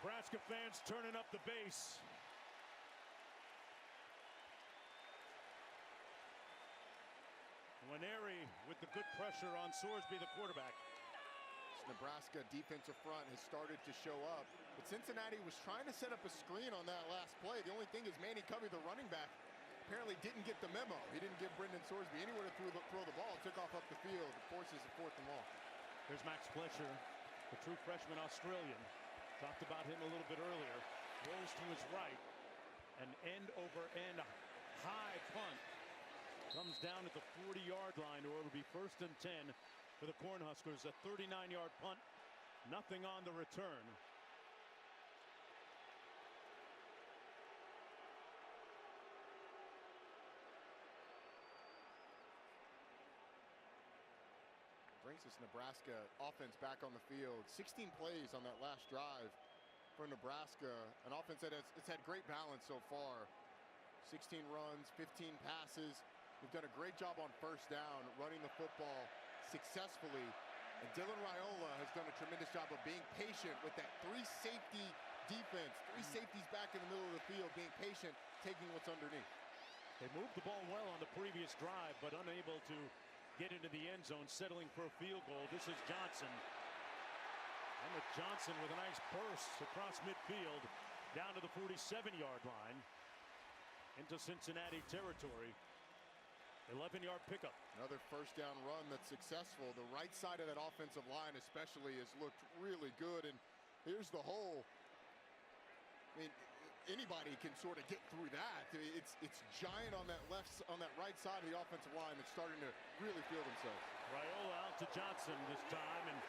Nebraska fans turning up the bass. Nwaneri with the good pressure on Sorsby, the quarterback. Nebraska defensive front has started to show up, but Cincinnati was trying to set up a screen on that last play. The only thing is Manny Covey, the running back, apparently didn't get the memo. He didn't give Brendan Sorsby anywhere to throw the ball. Took off up the field. It forces a 4th and long. There's Max Fletcher, the true freshman Australian. Talked about him a little bit earlier. Rolls to his right. An end-over-end high punt. Comes down at the 40-yard line, or it'll be 1st and 10 for the Cornhuskers. A 39-yard punt. Nothing on the return. Brings this Nebraska offense back on the field. 16 plays on that last drive for Nebraska. An offense that it's had great balance so far. 16 runs, 15 passes. We've done a great job on 1st down, running the football successfully. And Dylan Raiola has done a tremendous job of being patient with that 3-safety defense. 3 safeties back in the middle of the field, being patient, taking what's underneath. They moved the ball well on the previous drive, but unable to get into the end zone, settling for a field goal. This is Johnson. And with Johnson with a nice burst across midfield down to the 47-yard line into Cincinnati territory. 11-yard pickup. Another first down run that's successful. The right side of that offensive line especially has looked really good. And here's the hole. I mean, anybody can sort of get through that. It's giant on that right side of the offensive line that's starting to really feel themselves. Raiola out to Johnson this time, and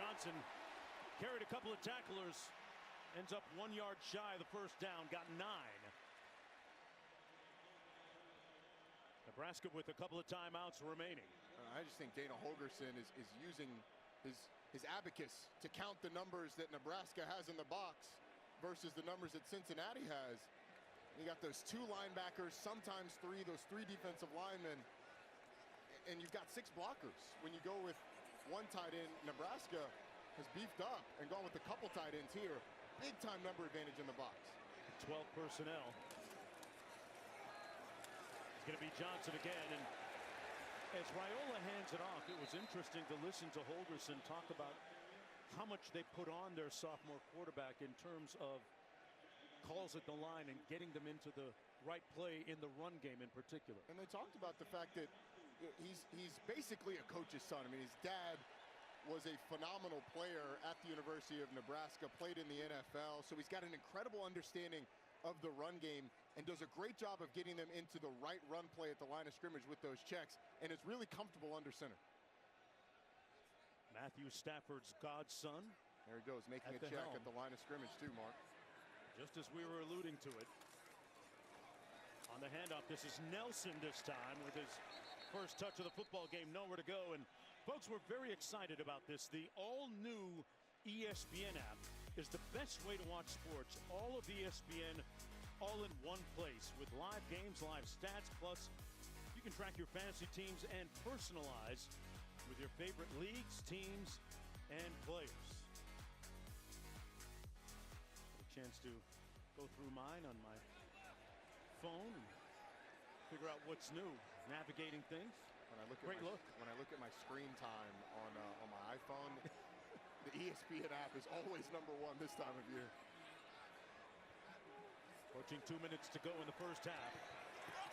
Johnson carried a couple of tacklers, ends up 1 yard shy of the first down, got 9. Nebraska with a couple of timeouts remaining. I just think Dana Holgorsen is using his abacus to count the numbers that Nebraska has in the box versus the numbers that Cincinnati has. You got those 2 linebackers, sometimes 3, those 3 defensive linemen, and you've got 6 blockers. When you go with 1 tight end, Nebraska has beefed up and gone with a couple tight ends here. Big time number advantage in the box. 12 personnel. It's going to be Johnson again, and as Raiola hands it off, it was interesting to listen to Holgorsen talk about how much they put on their sophomore quarterback in terms of calls at the line and getting them into the right play in the run game in particular. And they talked about the fact that he's basically a coach's son. I mean, his dad was a phenomenal player at the University of Nebraska, played in the NFL, so he's got an incredible understanding of the run game and does a great job of getting them into the right run play at the line of scrimmage with those checks, and is really comfortable under center. Matthew Stafford's godson. There he goes, making a check at the line of scrimmage too, Mark. Just as we were alluding to it. On the handoff, this is Nelson this time with his first touch of the football game, nowhere to go. And folks, we're very excited about this. The all-new ESPN app is the best way to watch sports. All of ESPN, all in one place with live games, live stats, plus you can track your fantasy teams and personalize with your favorite leagues, teams, and players. A chance to go through mine on my phone and figure out what's new, navigating things. When I look when I look at my screen time on my iPhone, the ESPN app is always #1 this time of year. Approaching 2 minutes to go in the first half.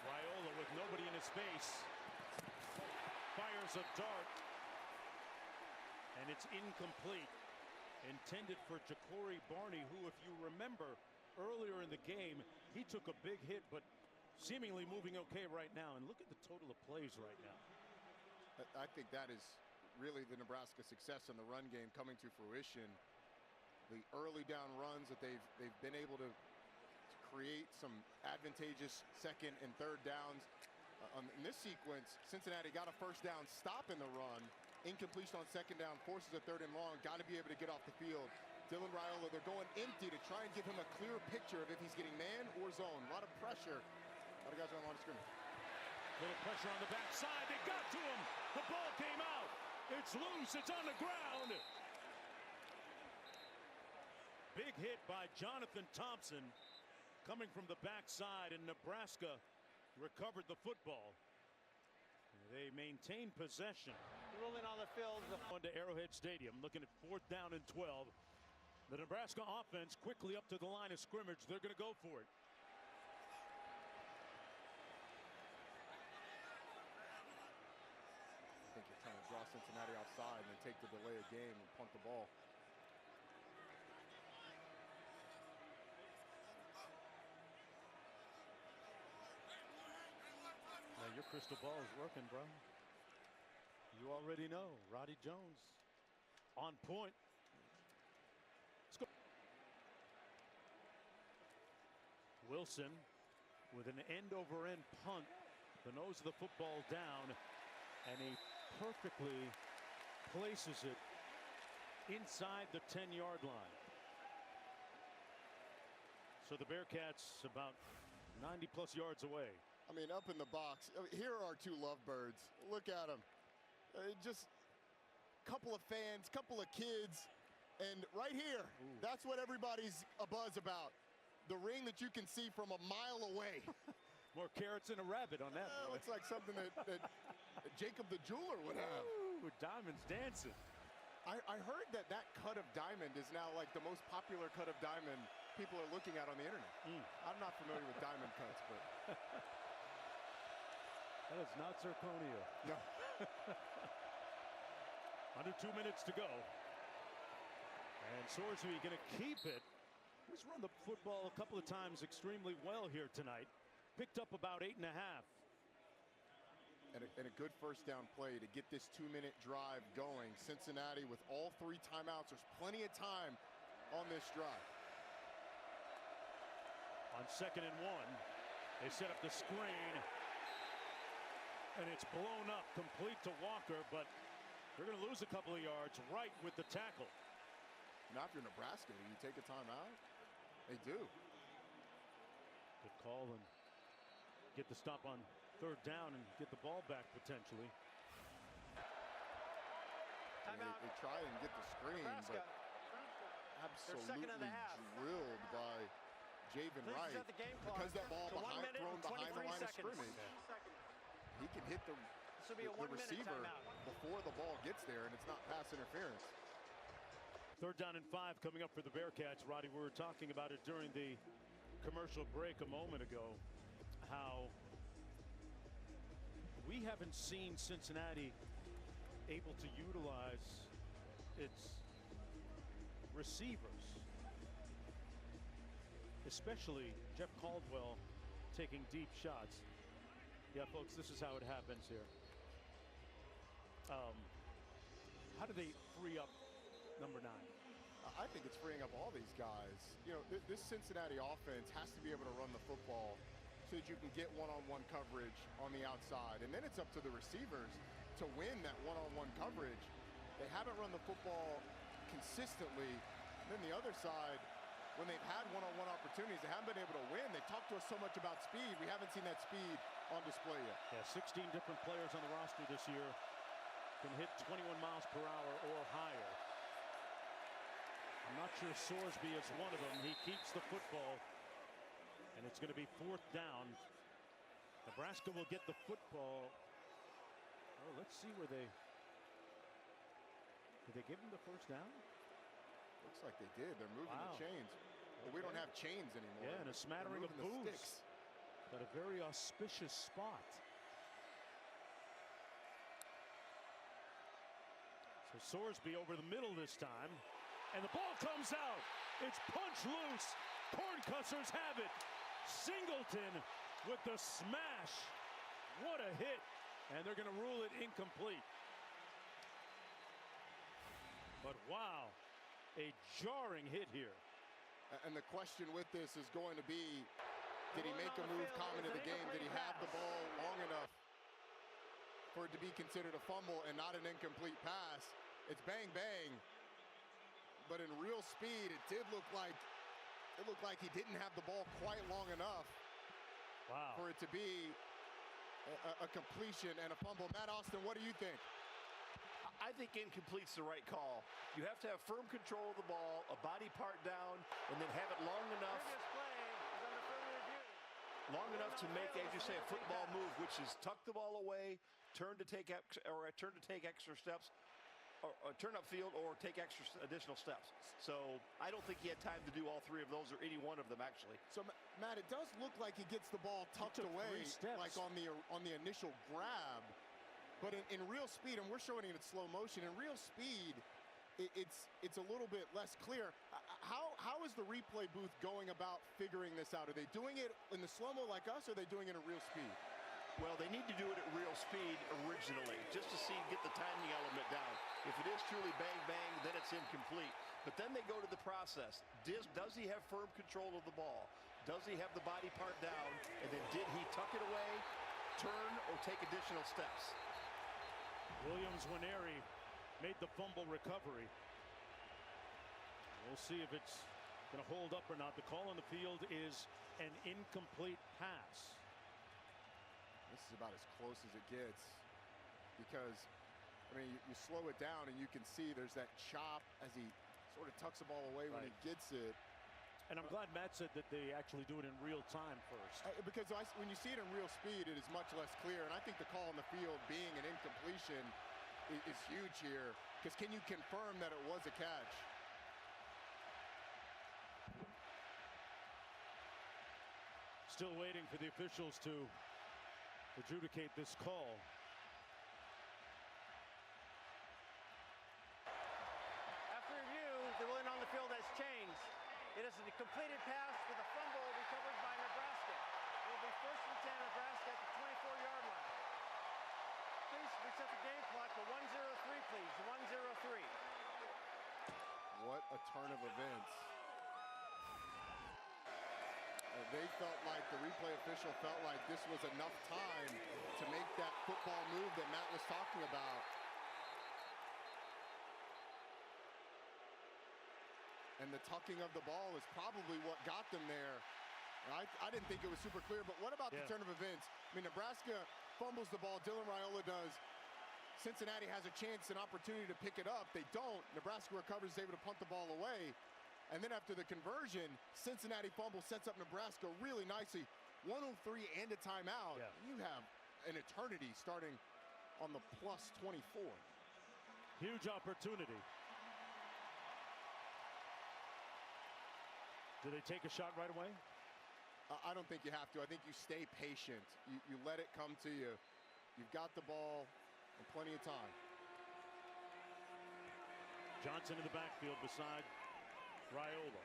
Raiola with nobody in his face fires a dart, and it's incomplete. Intended for Ja'Cory Barney, who, if you remember, earlier in the game, he took a big hit, but seemingly moving okay right now. And look at the total of plays right now. I think that is really the Nebraska success in the run game coming to fruition. The early down runs that they've been able to create some advantageous second and third downs. In this sequence, Cincinnati got a first down stop in the run. Incompletion on second down, forces a 3rd and long. Got to be able to get off the field. Dylan Raiola, they're going empty to try and give him a clear picture of if he's getting man or zone. A lot of pressure. A lot of guys on the line of scrimmage. Little pressure on the backside. They got to him. The ball came out. It's loose. It's on the ground. Big hit by Jonathan Thompson coming from the backside, and Nebraska recovered the football. They maintain possession. Rolling on the field. Going to Arrowhead Stadium, looking at 4th down and 12. The Nebraska offense quickly up to the line of scrimmage. They're going to go for it. I think you're trying to draw Cincinnati offside and then take the delay of game and punt the ball. Now your crystal ball is working, bro. You already know. Roddy Jones on point. Let's go. Wilson with an end-over-end punt. The nose of the football down, and he perfectly places it inside the 10-yard line. So the Bearcats about 90-plus yards away. I mean, up in the box. Here are our 2 lovebirds. Look at them. Just a couple of fans, couple of kids, and right here, that's what everybody's abuzz about. The ring that you can see from a mile away. More carrots than a rabbit on that. It looks like something that Jacob the jeweler would have. Ooh, diamonds dancing. I heard that cut of diamond is now like the most popular cut of diamond people are looking at on the internet. I'm not familiar with diamond cuts, but that is not zirconia. no. Under 2 minutes to go. And Sorsby going to keep it. He's run the football a couple of times extremely well here tonight. Picked up about 8.5. And a good first down play to get this 2-minute drive going. Cincinnati with all 3 timeouts. There's plenty of time on this drive. On 2nd and 1, they set up the screen. And it's blown up complete to Walker, but they're going to lose a couple of yards right with the tackle. Now, if you're Nebraska, do you take a timeout? They do. Good call and get the stop on 3rd down and get the ball back potentially. Timeout. They try and get the screen, Nebraska. but absolutely drilled by Javen Please Wright. set the game clock Because that ball to 1 minute thrown and behind the 23 line of seconds. scrimmage, he can hit the This will be a 1 minute receiver timeout. before the ball gets there, and it's not pass interference. 3rd down and 5 coming up for the Bearcats. Roddy, we were talking about it during the commercial break a moment ago, how we haven't seen Cincinnati able to utilize its receivers, especially Jeff Caldwell taking deep shots. Yeah, folks, this is how it happens here. How do they free up number 9? I think it's freeing up all these guys. You know, this Cincinnati offense has to be able to run the football so that you can get one-on-one coverage on the outside. And then it's up to the receivers to win that one-on-one coverage. They haven't run the football consistently. And then the other side, when they've had one-on-one opportunities, they haven't been able to win. They talk to us so much about speed. We haven't seen that speed on display yet. Yeah, 16 different players on the roster this year can hit 21 miles per hour or higher. I'm not sure Sorsby is one of them. He keeps the football, and it's going to be 4th down. Nebraska will get the football. Oh, let's see where they... Did they give him the 1st down? Looks like they did. They're moving Wow. the chains. But we don't have chains anymore. Yeah, and a smattering of They're moving the booths. sticks. Got a very auspicious spot. So Sorsby over the middle this time. And the ball comes out. It's punch loose. Corncutters have it. Singleton with the smash. What a hit. And they're going to rule it incomplete. But wow, a jarring hit here. And the question with this is going to be, did he make a move common in the game? Did he have the ball long enough for it to be considered a fumble and not an incomplete pass? It's bang, bang. But in real speed, it looked like he didn't have the ball quite long enough for it to be a completion and a fumble. Matt Austin, what do you think? I think incomplete's the right call. You have to have firm control of the ball, a body part down, and then have it long enough to make, as you say, a football move, which is tuck the ball away, turn to take extra steps, or turn upfield, or take additional steps. So I don't think he had time to do all 3 of those, or any one of them actually. So Matt, it does look like he gets the ball tucked away, like on the initial grab. But in real speed, and we're showing it in slow motion, in real speed, it's a little bit less clear. How is the replay booth going about figuring this out? Are they doing it in the slow-mo like us, or are they doing it in real speed? Well, they need to do it at real speed originally, just to get the timing element down. If it is truly bang, bang, then it's incomplete. But then they go to the process. Does he have firm control of the ball? Does he have the body part down? And then did he tuck it away, turn, or take additional steps? Williams-Nwaneri made the fumble recovery. We'll see if it's going to hold up or not. The call on the field is an incomplete pass. This is about as close as it gets, because, I mean, you slow it down and you can see there's that chop as he sort of tucks the ball away when he gets it. And I'm glad Matt said that they actually do it in real time first. Because when you see it in real speed, it is much less clear. And I think the call on the field being an incompletion is huge here. Because can you confirm that it was a catch? Still waiting for the officials to adjudicate this call. After review, the ruling on the field has changed. It is a completed pass with a fumble recovered by Nebraska. It will be 1st and 10 Nebraska at the 24-yard line. Please reset the game clock to 1:03, please. 1:03. What a turn of events. They felt like, the replay official felt like this was enough time to make that football move that Matt was talking about. And the tucking of the ball is probably what got them there. I didn't think it was super clear, but what about the turn of events? I mean, Nebraska fumbles the ball, Dylan Raiola does. Cincinnati has a chance, an opportunity to pick it up. They don't. Nebraska recovers, is able to punt the ball away. And then after the conversion, Cincinnati fumble sets up Nebraska really nicely. 1:03 and a timeout. Yeah. You have an eternity starting on the +24. Huge opportunity. Do they take a shot right away? I don't think you have to. I think you stay patient. You let it come to you. You've got the ball and plenty of time. Johnson in the backfield beside Raiola.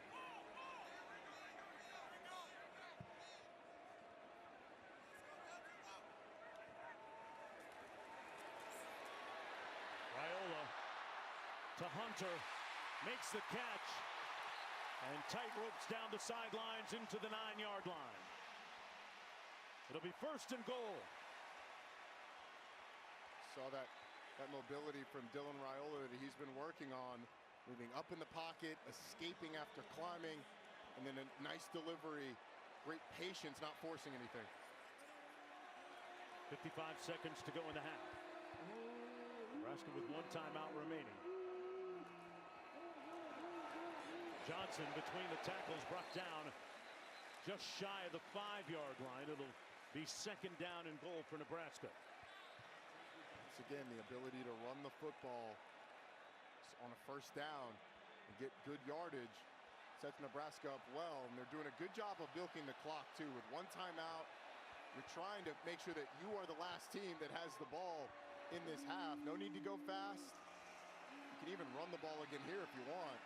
Raiola to Hunter, makes the catch, and tight ropes down the sidelines into the 9-yard line. It'll be 1st and goal. Saw that mobility from Dylan Raiola that he's been working on, moving up in the pocket, escaping after climbing, and then a nice delivery. Great patience, not forcing anything. 55 seconds to go in the half. Nebraska with 1 timeout remaining. Johnson between the tackles, brought down just shy of the 5-yard line. It'll be 2nd down and goal for Nebraska. Once again, the ability to run the football on a 1st down and get good yardage sets Nebraska up well, and they're doing a good job of milking the clock too. With 1 timeout, you're trying to make sure that you are the last team that has the ball in this half. No need to go fast. You can even run the ball again here if you want,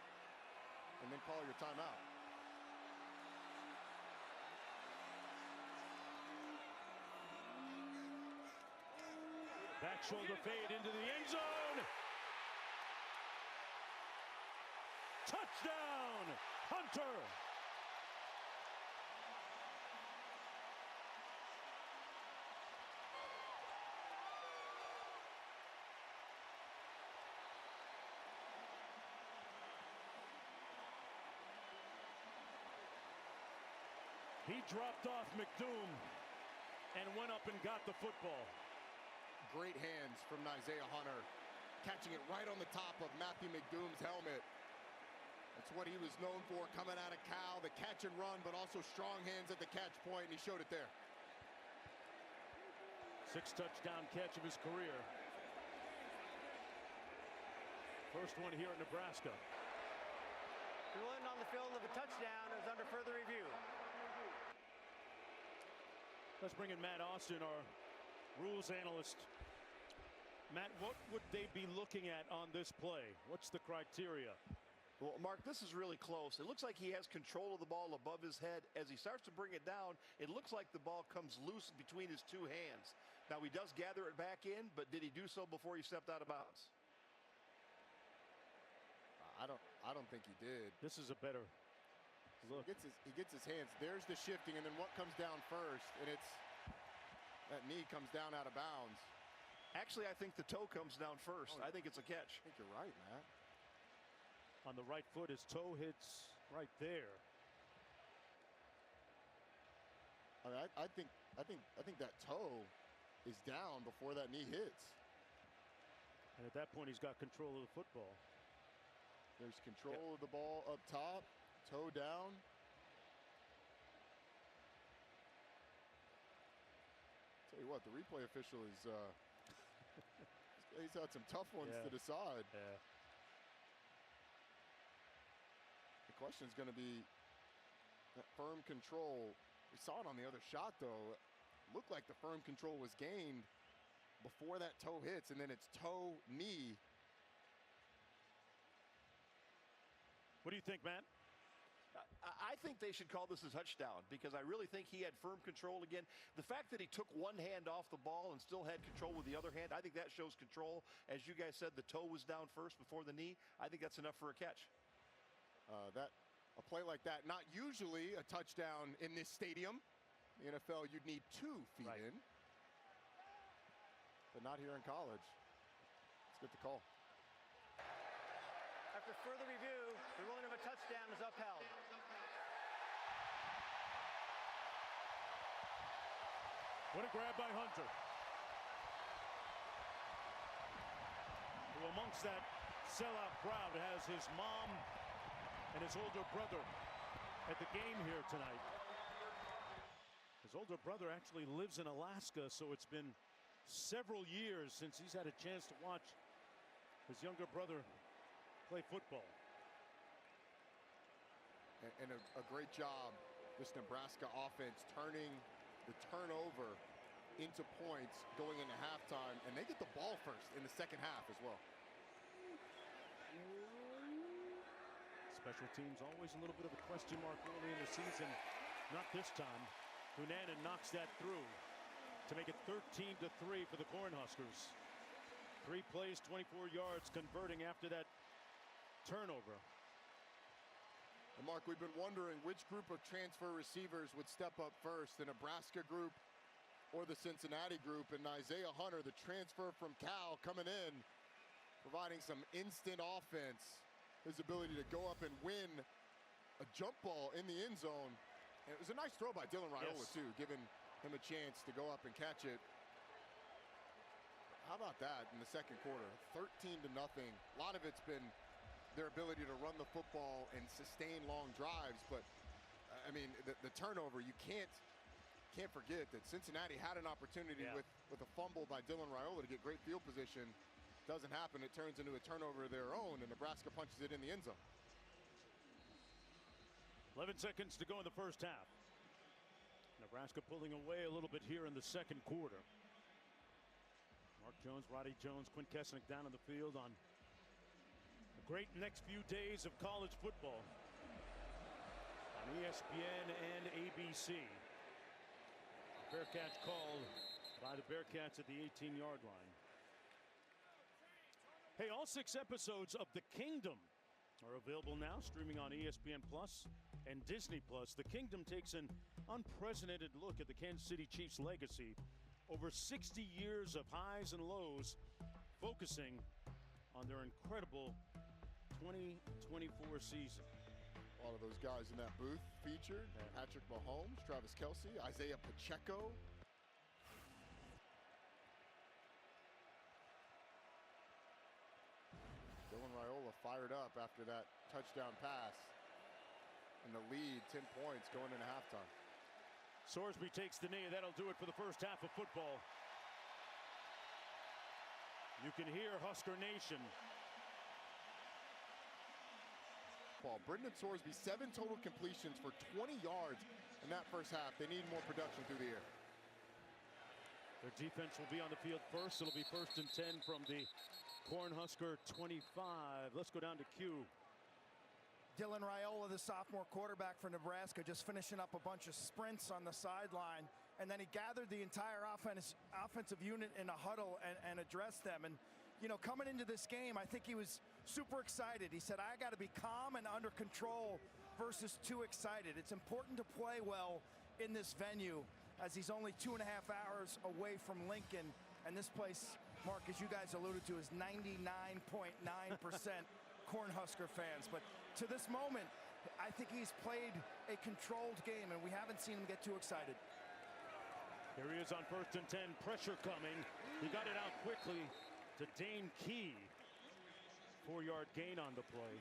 and then call your timeout. Back shoulder fade into the end zone. Touchdown, Hunter. He dropped off McDoom and went up and got the football. Great hands from Isaiah Hunter, catching it right on the top of Matthew McDoom's helmet. That's what he was known for coming out of Cal, the catch and run, but also strong hands at the catch point, and he showed it there. 6th touchdown catch of his career. First one here at Nebraska. The ruling on the field of a touchdown is under further review. Let's bring in Matt Austin, our rules analyst. Matt, what would they be looking at on this play? What's the criteria? Well, Mark, this is really close. It looks like he has control of the ball above his head. As he starts to bring it down, it looks like the ball comes loose between his 2 hands. Now, he does gather it back in, but did he do so before he stepped out of bounds? I don't think he did. This is a better look. He gets his hands. There's the shifting, and then what comes down first? And it's that knee comes down out of bounds. Actually, I think the toe comes down first. I think it's a catch. I think you're right, Matt. On the right foot, his toe hits right there. I mean, I think that toe is down before that knee hits. And at that point, he's got control of the football. There's control of the ball up top, toe down. you what, the replay official is he's had some tough ones to decide. Yeah. The question is going to be that firm control. We saw it on the other shot, though. Looked like the firm control was gained before that toe hits, and then it's toe, knee. What do you think, Matt? I think they should call this a touchdown because I really think he had firm control again. The fact that he took one hand off the ball and still had control with the other hand, I think that shows control. As you guys said, the toe was down first before the knee. I think that's enough for a catch. A play like that, not usually a touchdown in this stadium. The NFL, you'd need 2 feet in, but not here in college. Let's get the call. After further review, the ruling of a touchdown is upheld. What a grab by Hunter. Who amongst that sellout crowd has his mom and his older brother at the game here tonight. His older brother actually lives in Alaska, so it's been several years since he's had a chance to watch his younger brother play football. And a great job, this Nebraska offense turning the turnover into points going into halftime, and they get the ball first in the second half as well. Special teams always a little bit of a question mark early in the season. Not this time. Hunanan knocks that through to make it 13-3 for the Cornhuskers. 3 plays, 24 yards, converting after that turnover. And Mark, we've been wondering which group of transfer receivers would step up first, the Nebraska group or the Cincinnati group. And Isaiah Hunter, the transfer from Cal, coming in, providing some instant offense. His ability to go up and win a jump ball in the end zone. And it was a nice throw by Dylan Raiola, too, giving him a chance to go up and catch it. How about that in the second quarter? 13-0. A lot of it's been their ability to run the football and sustain long drives. But, I mean, the turnover, you can't forget that Cincinnati had an opportunity with a fumble by Dylan Raiola to get great field position. Doesn't happen. It turns into a turnover of their own, and Nebraska punches it in the end zone. 11 seconds to go in the first half. Nebraska pulling away a little bit here in the second quarter. Mark Jones, Roddy Jones, Quint Kesnick down in the field on a great next few days of college football on ESPN and ABC. Bearcats called by the Bearcats at the 18-yard line. Hey, all 6 episodes of The Kingdom are available now, streaming on ESPN Plus and Disney Plus. The Kingdom takes an unprecedented look at the Kansas City Chiefs' legacy over 60 years of highs and lows, focusing on their incredible 2024 season. A lot of those guys in that booth featured. Patrick Mahomes, Travis Kelce, Isaiah Pacheco. Dylan Raiola fired up after that touchdown pass. And the lead, 10 points going into halftime. Sorsby takes the knee. That'll do it for the first half of football. You can hear Husker Nation. Brendan Sorsby, 7 total completions for 20 yards in that first half. They need more production through the air. Their defense will be on the field first. It'll be 1st and 10 from the Cornhusker 25. Let's go down to Q. Dylan Raiola, the sophomore quarterback for Nebraska, just finishing up a bunch of sprints on the sideline, and then he gathered the entire offensive unit in a huddle and addressed them. And you know, coming into this game, I think he was super excited. He said, I got to be calm and under control versus too excited. It's important to play well in this venue, as he's only 2.5 hours away from Lincoln. And this place, Mark, as you guys alluded to, is 99.9% Cornhusker fans. But to this moment, I think he's played a controlled game, and we haven't seen him get too excited. Here he is on 1st and 10. Pressure coming. He got it out quickly to Dane Key. 4-yard gain on the play.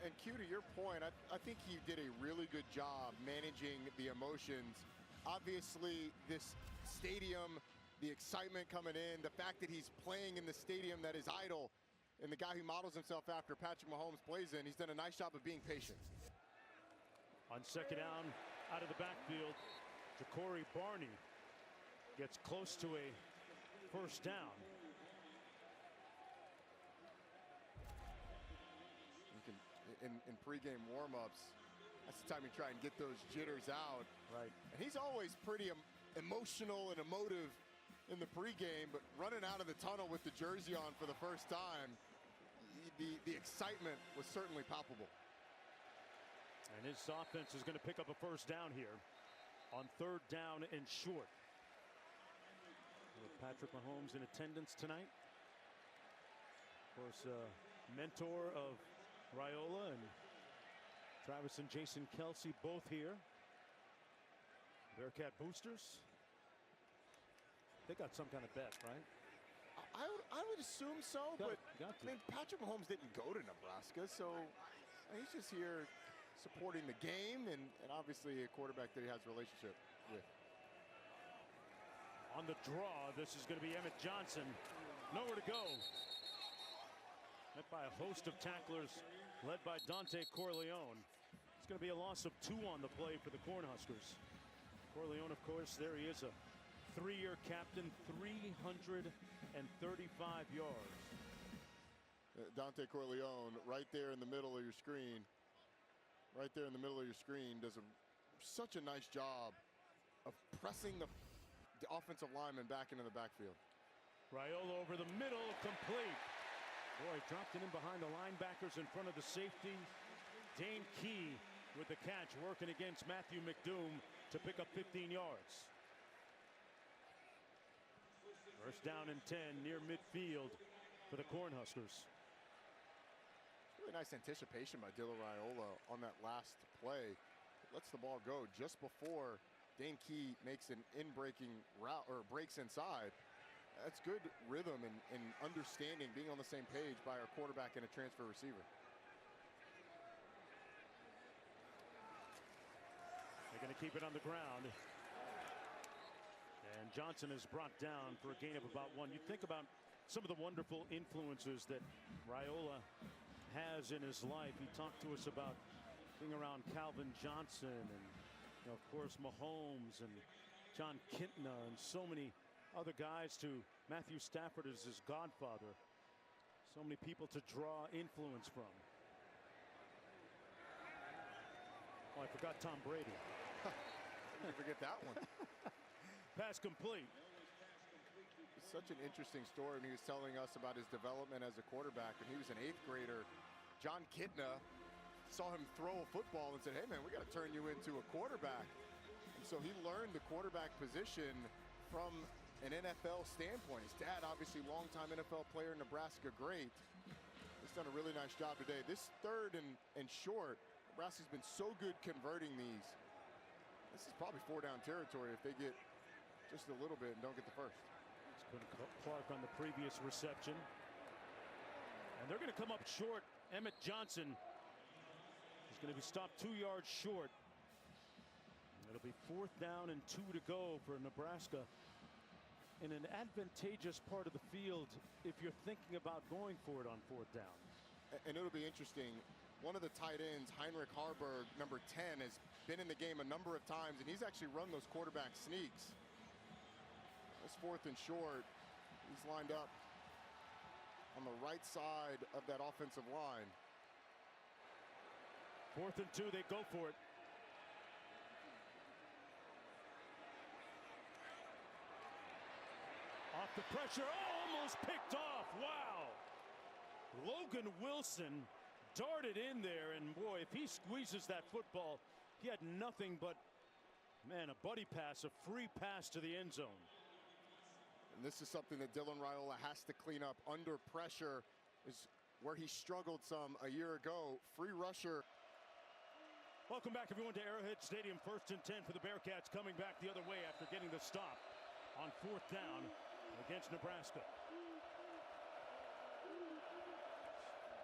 And Q, to your point, I think he did a really good job managing the emotions Obviously, this stadium, the excitement coming in, the fact that he's playing in the stadium that is idle, and the guy who models himself after Patrick Mahomes plays in, he's done a nice job of being patient. On second down, out of the backfield, Ja'Cory Barney gets close to a first down. You can, in pregame warm-ups, that's the time you try and get those jitters out. Right. And he's always pretty emotional and emotive in the pregame, but running out of the tunnel with the jersey on for the first time, the excitement was certainly palpable. And his offense is going to pick up a first down here on third down and short. With Patrick Mahomes in attendance tonight. Of course, mentor of Raiola, and Travis and Jason Kelsey both here. Bearcat boosters. They got some kind of bet, right? I would assume so, but I mean, Patrick Mahomes didn't go to Nebraska, so he's just here supporting the game and obviously a quarterback that he has a relationship with. On the draw, this is going to be Emmett Johnson. Nowhere to go. Met by a host of tacklers led by Dante Corleone. It's going to be a loss of 2 on the play for the Cornhuskers. Corleone, of course, there he is, a 3-year captain, 335 yards. Dante Corleone right there in the middle of your screen. Right there in the middle of your screen does such a nice job of pressing the offensive lineman back into the backfield. Raiola over the middle, complete. Boy, dropped it in behind the linebackers in front of the safety. Dane Key with the catch, working against Matthew McDoom to pick up 15 yards. First down and 10 near midfield for the Cornhuskers. Really nice anticipation by Dylan Raiola on that last play. It lets the ball go just before Dane Key makes an in-breaking route or breaks inside. That's good rhythm and understanding, being on the same page by our quarterback and a transfer receiver. They're going to keep it on the ground. And Johnson is brought down for a gain of about 1. You think about some of the wonderful influences that Raiola has in his life. He talked to us about being around Calvin Johnson and, of course, Mahomes and John Kintna and so many other guys, to Matthew Stafford as his godfather. So many people to draw influence from. Oh, I forgot Tom Brady. You forget that one. Pass complete. Such an interesting story. And he was telling us about his development as a quarterback. And he was an 8th grader. John Kintna saw him throw a football and said, "Hey, man, we got to turn you into a quarterback." And so he learned the quarterback position from an NFL standpoint. His dad, obviously, longtime NFL player, Nebraska great. He's done a really nice job today. This third and short, Nebraska's been so good converting these. This is probably 4-down territory if they get just a little bit and don't get the first. It's been Clark on the previous reception. And they're going to come up short. Emmett Johnson is going to be stopped 2 yards short. It'll be 4th down and 2 to go for Nebraska in an advantageous part of the field if you're thinking about going for it on 4th down. And it'll be interesting. One of the tight ends, Heinrich Harburg, number 10, has been in the game a number of times, and he's actually run those quarterback sneaks. This 4th and short, he's lined up on the right side of that offensive line. 4th and 2, they go for it. Off the pressure, almost picked off. Wow. Logan Wilson darted in there, and boy, if he squeezes that football, he had nothing but, man, a buddy pass, a free pass to the end zone. And this is something that Dylan Raiola has to clean up. Under pressure is where he struggled some a year ago. Free rusher. Welcome back, everyone, to Arrowhead Stadium. 1st and 10 for the Bearcats, coming back the other way after getting the stop on 4th down against Nebraska.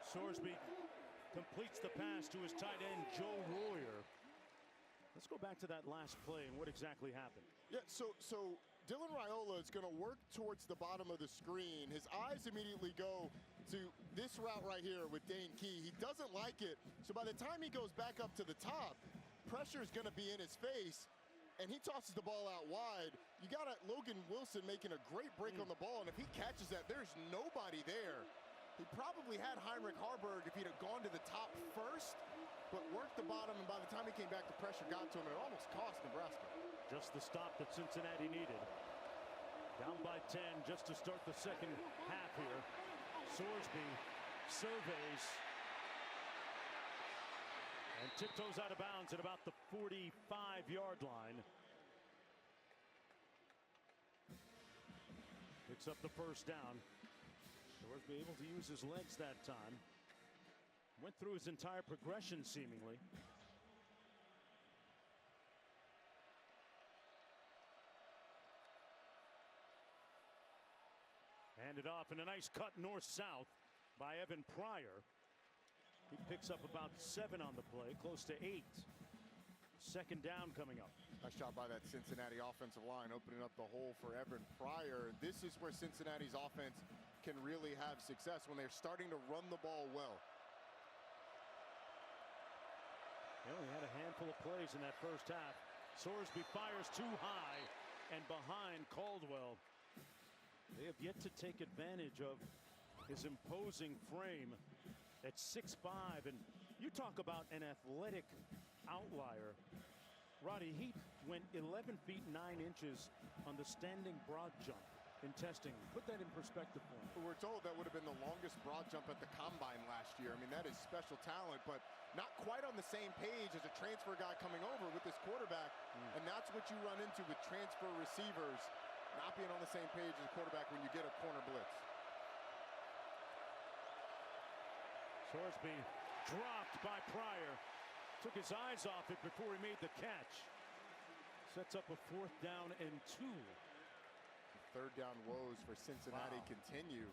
Sorsby completes the pass to his tight end, Joe Royer. Let's go back to that last play and what exactly happened. Yeah, so Dylan Raiola is going to work towards the bottom of the screen. His eyes immediately go to this route right here with Dane Key. He doesn't like it, so by the time he goes back up to the top, pressure is going to be in his face, and he tosses the ball out wide. You got Logan Wilson making a great break on the ball, and if he catches that, there's nobody there. He probably had Heinrich Harburg if he'd have gone to the top first, but worked the bottom, and by the time he came back, the pressure got to him, and it almost cost Nebraska. Just the stop that Cincinnati needed. Down by 10 just to start the second half here. Sorsby surveys and tiptoes out of bounds at about the 45-yard line. Picks up the first down. Sorsby able to use his legs that time. Went through his entire progression seemingly. Handed off in a nice cut north-south by Evan Pryor. He picks up about 7 on the play, close to 8. Second down coming up. Nice job by that Cincinnati offensive line, opening up the hole for Evan Pryor. This is where Cincinnati's offense can really have success, when they're starting to run the ball well. They only had a handful of plays in that first half. Sorsby fires too high and behind Caldwell. They have yet to take advantage of his imposing frame at 6'5", and you talk about an athletic outlier. Roddy, he went 11 feet 9 inches on the standing broad jump in testing. Put that in perspective for him. We're told that would have been the longest broad jump at the combine last year. I mean, that is special talent, but not quite on the same page as a transfer guy coming over with this quarterback. And that's what you run into with transfer receivers, not being on the same page as a quarterback when you get a corner blitz. Sorsby dropped by Pryor. Took his eyes off it before he made the catch. Sets up a 4th down and 2. Third down woes for Cincinnati continue.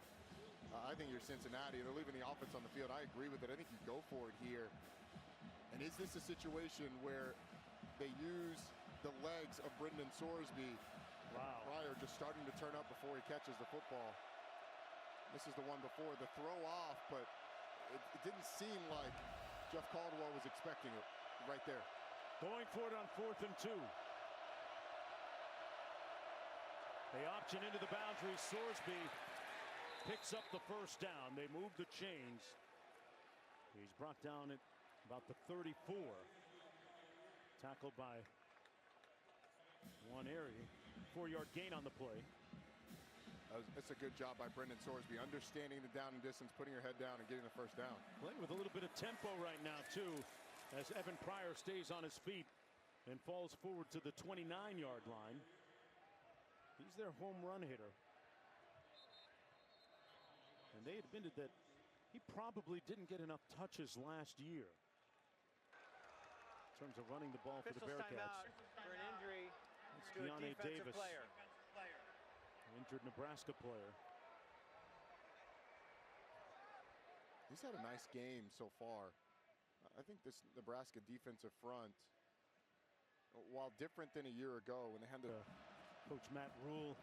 I think you're Cincinnati. They're leaving the offense on the field. I agree with it. I think you go for it here. And is this a situation where they use the legs of Brendan Sorsby? Pryor just starting to turn up before he catches the football. This is the one before the throw off, but it didn't seem like Jeff Caldwell was expecting it right there. Going for it on 4th and 2. They option into the boundary. Sorsby picks up the first down. They move the chains. He's brought down at about the 34. Tackled by one area. 4-yard gain on the play. That's a good job by Brendan Sorsby, understanding the down and distance, putting your head down and getting the first down. Playing with a little bit of tempo right now too, as Evan Pryor stays on his feet and falls forward to the 29-yard line. He's their home run hitter. And they admitted that he probably didn't get enough touches last year in terms of running the ball for the Bearcats. Timeout for an injury to a defensive player. Injured Nebraska player. He's had a nice game so far. I think this Nebraska defensive front, while different than a year ago when they had the Coach Matt Rule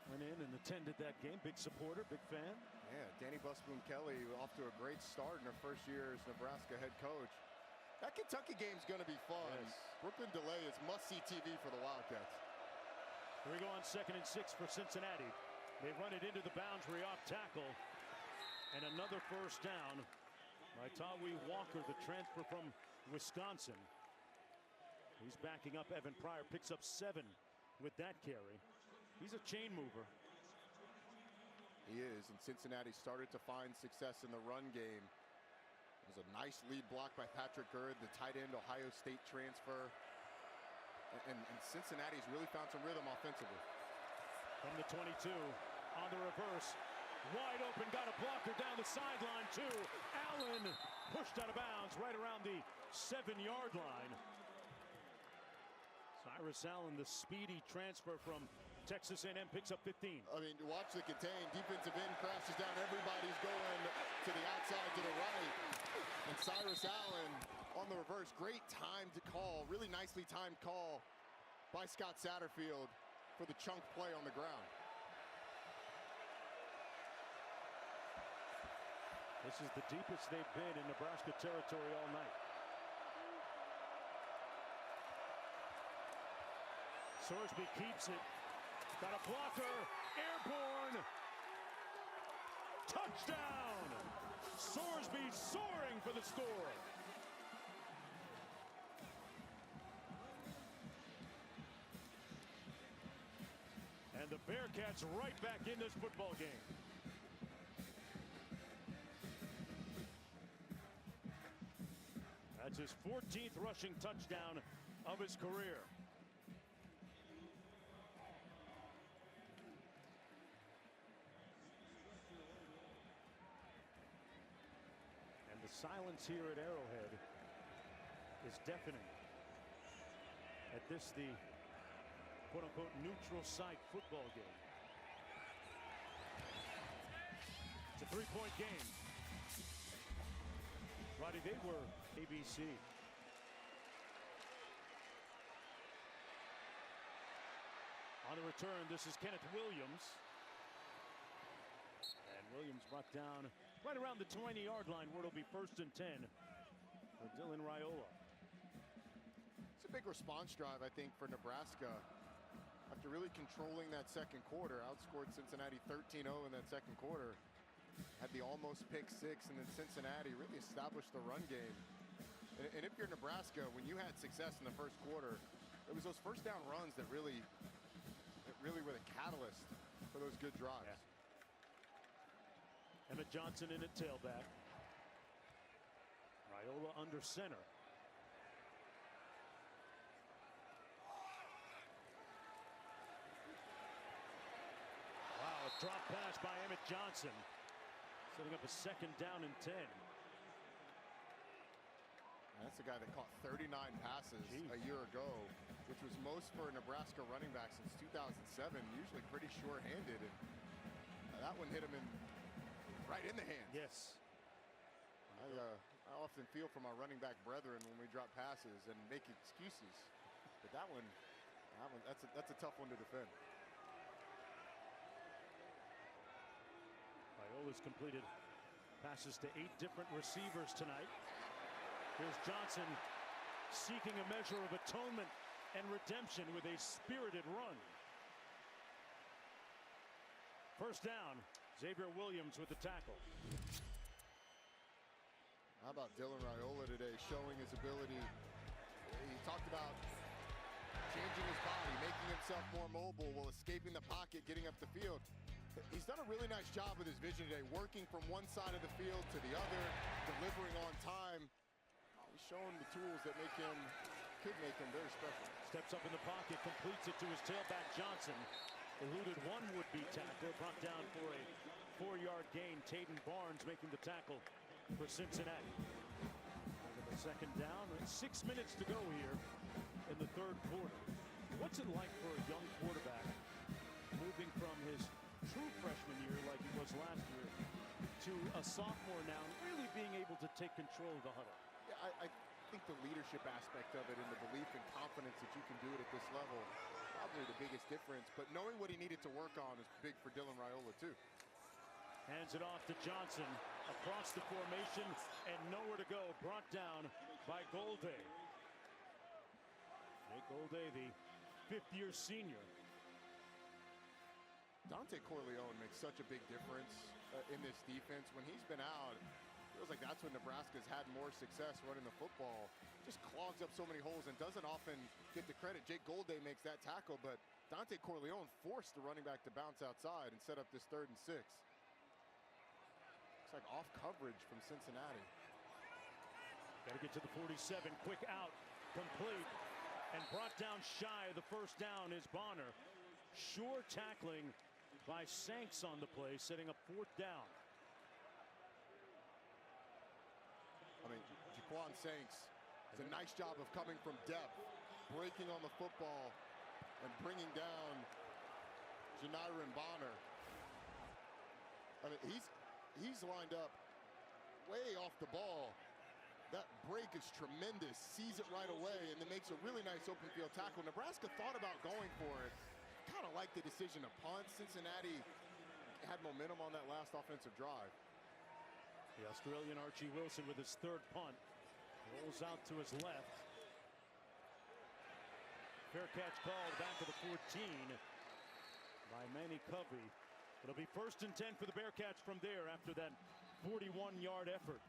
went in and attended that game. Big supporter, big fan. Yeah, Danny Busboom Kelly off to a great start in her first year as Nebraska head coach. That Kentucky game's going to be fun. Yes. Brooklyn delay is must-see TV for the Wildcats. Here we go on 2nd and 6 for Cincinnati. They run it into the boundary off tackle. And another first down by Tawi Walker, the transfer from Wisconsin. He's backing up Evan Pryor, picks up 7 with that carry. He's a chain mover. He is, and Cincinnati started to find success in the run game. It was a nice lead block by Patrick Gurd, the tight end Ohio State transfer. And Cincinnati's really found some rhythm offensively. From the 22, on the reverse, wide open, got a blocker down the sideline too. Allen pushed out of bounds right around the 7-yard line. Cyrus Allen, the speedy transfer from Texas A&M, picks up 15. I mean, watch the contain. Defensive end crashes down. Everybody's going to the outside to the right. And Cyrus Allen on the reverse. Great timed call, really nicely timed call by Scott Satterfield for the chunk play on the ground. This is the deepest they've been in Nebraska territory all night. Sorsby keeps it. Got a blocker. Airborne. Touchdown. Sorsby soaring for the score. And the Bearcats right back in this football game. That's his 14th rushing touchdown of his career. And the silence here at Arrowhead is deafening. At this, the quote-unquote neutral site football game. It's a three-point game. Roddy, they were ABC. On the return, this is Kenneth Williams. And Williams brought down right around the 20-yard line where it'll be 1st and 10 for Dylan Raiola. It's a big response drive, I think, for Nebraska. After really controlling that second quarter, outscored Cincinnati 13-0 in that second quarter. Had the almost pick six, and then Cincinnati really established the run game. And if you're Nebraska, when you had success in the first quarter, it was those first down runs that really were the catalyst for those good drives. Yeah. Emmett Johnson in at tailback. Raiola under center. Wow, a drop pass by Emmett Johnson. Setting up a 2nd down and 10. That's the guy that caught 39 passes a year ago, which was most for a Nebraska running back since 2007. Usually pretty short-handed, and that one hit him right in the hands. Yes. I often feel for my running back brethren when we drop passes and make excuses, but that one that's a tough one to defend. Raiola's completed passes to 8 different receivers tonight. Here's Johnson seeking a measure of atonement and redemption with a spirited run. 1st down, Xavier Williams with the tackle. How about Dylan Raiola today showing his ability? He talked about changing his body, making himself more mobile while escaping the pocket, getting up the field. He's done a really nice job with his vision today, working from one side of the field to the other, delivering on time. He's shown the tools that could make him very special. Steps up in the pocket, completes it to his tailback Johnson. Eluded one would-be tackler, brought down for a 4-yard gain. Taden Barnes making the tackle for Cincinnati. With the 2nd down, 6 minutes to go here in the 3rd quarter. What's it like for a young quarterback moving from his true freshman year, like he was last year, to a sophomore now, and really being able to take control of the huddle? Yeah, I think the leadership aspect of it and the belief and confidence that you can do it at this level, probably the biggest difference. But knowing what he needed to work on is big for Dylan Raiola, too. Hands it off to Johnson across the formation and nowhere to go. Brought down by Golday. Jake Golday, the 5th-year senior. Dante Corleone makes such a big difference in this defense. When he's been out, it feels like that's when Nebraska's had more success running the football. Just clogs up so many holes and doesn't often get the credit. Jake Golday makes that tackle, but Dante Corleone forced the running back to bounce outside and set up this 3rd and 6. Looks like off coverage from Cincinnati. Got to get to the 47. Quick out, complete, and brought down shy of the 1st down is Bonner. Sure tackling by Sanks on the play, setting up 4th down. I mean, Jaquan Sanks does a nice job of coming from depth, breaking on the football, and bringing down Janiran Bonner. I mean, he's lined up way off the ball, That break is tremendous, sees it right away, and then makes a really nice open field tackle. Nebraska thought about going for it. Kind of like the decision to punt. Cincinnati had momentum on that last offensive drive. The Australian Archie Wilson with his third punt. Rolls out to his left. Fair catch called back to the 14 by Manny Covey. It'll be 1st and 10 for the Bearcats from there after that 41-yard effort.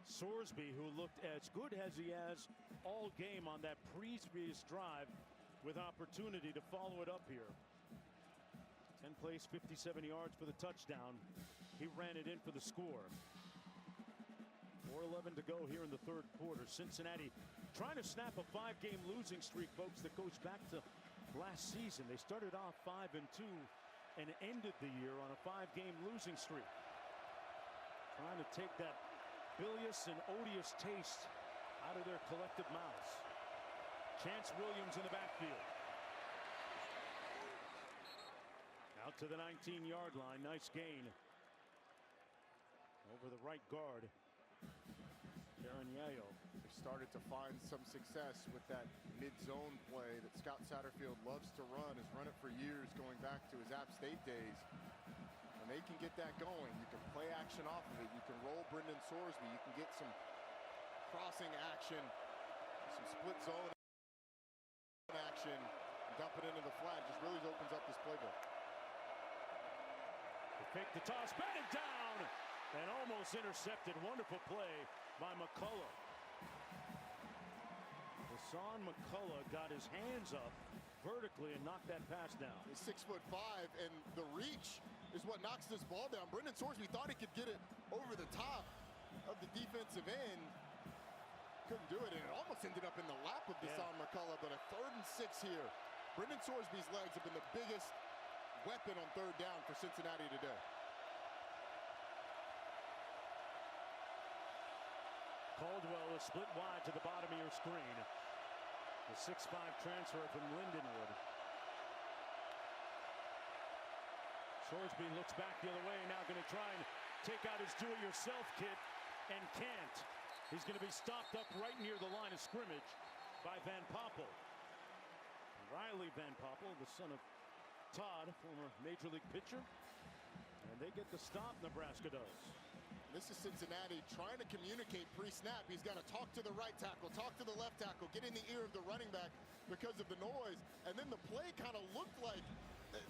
Sorsby, who looked as good as he has all game on that previous drive, with opportunity to follow it up here. 10 plays, 57 yards for the touchdown. He ran it in for the score. 4:11 to go here in the third quarter. Cincinnati trying to snap a 5-game losing streak, folks, that goes back to last season. They started off 5-2 and ended the year on a 5-game losing streak. Trying to take that bilious and odious taste out of their collective mouths. Chance Williams in the backfield. Out to the 19-yard line. Nice gain over the right guard, Darren Yayo. They started to find some success with that mid-zone play that Scott Satterfield loves to run. Has run it for years going back to his App State days. And they can get that going. You can play action off of it. You can roll Brendan Sorsby. You can get some crossing action, some split zone action, and dump it into the flat. Just really opens up this playbook. They fake the toss, batted down, and almost intercepted. Wonderful play by McCullough. Hassan McCullough got his hands up vertically and knocked that pass down. He's 6'5", and the reach is what knocks this ball down. Brendan Sorsby thought he could get it over the top of the defensive end. Couldn't do it, and it almost ended up in the lap of Hassan McCullough, but a 3rd and 6 here. Brendan Sorsby's legs have been the biggest weapon on 3rd down for Cincinnati today. Caldwell is split wide to the bottom of your screen. The 6'5" transfer from Lindenwood. Sorsby looks back the other way, now going to try and take out his do-it-yourself kit, and can't. He's going to be stopped up right near the line of scrimmage by Van Poppel. Riley Van Poppel, the son of Todd, former Major League pitcher. And they get the stop, Nebraska does. This is Cincinnati trying to communicate pre-snap. He's got to talk to the right tackle, talk to the left tackle, get in the ear of the running back because of the noise. And then the play kind of looked like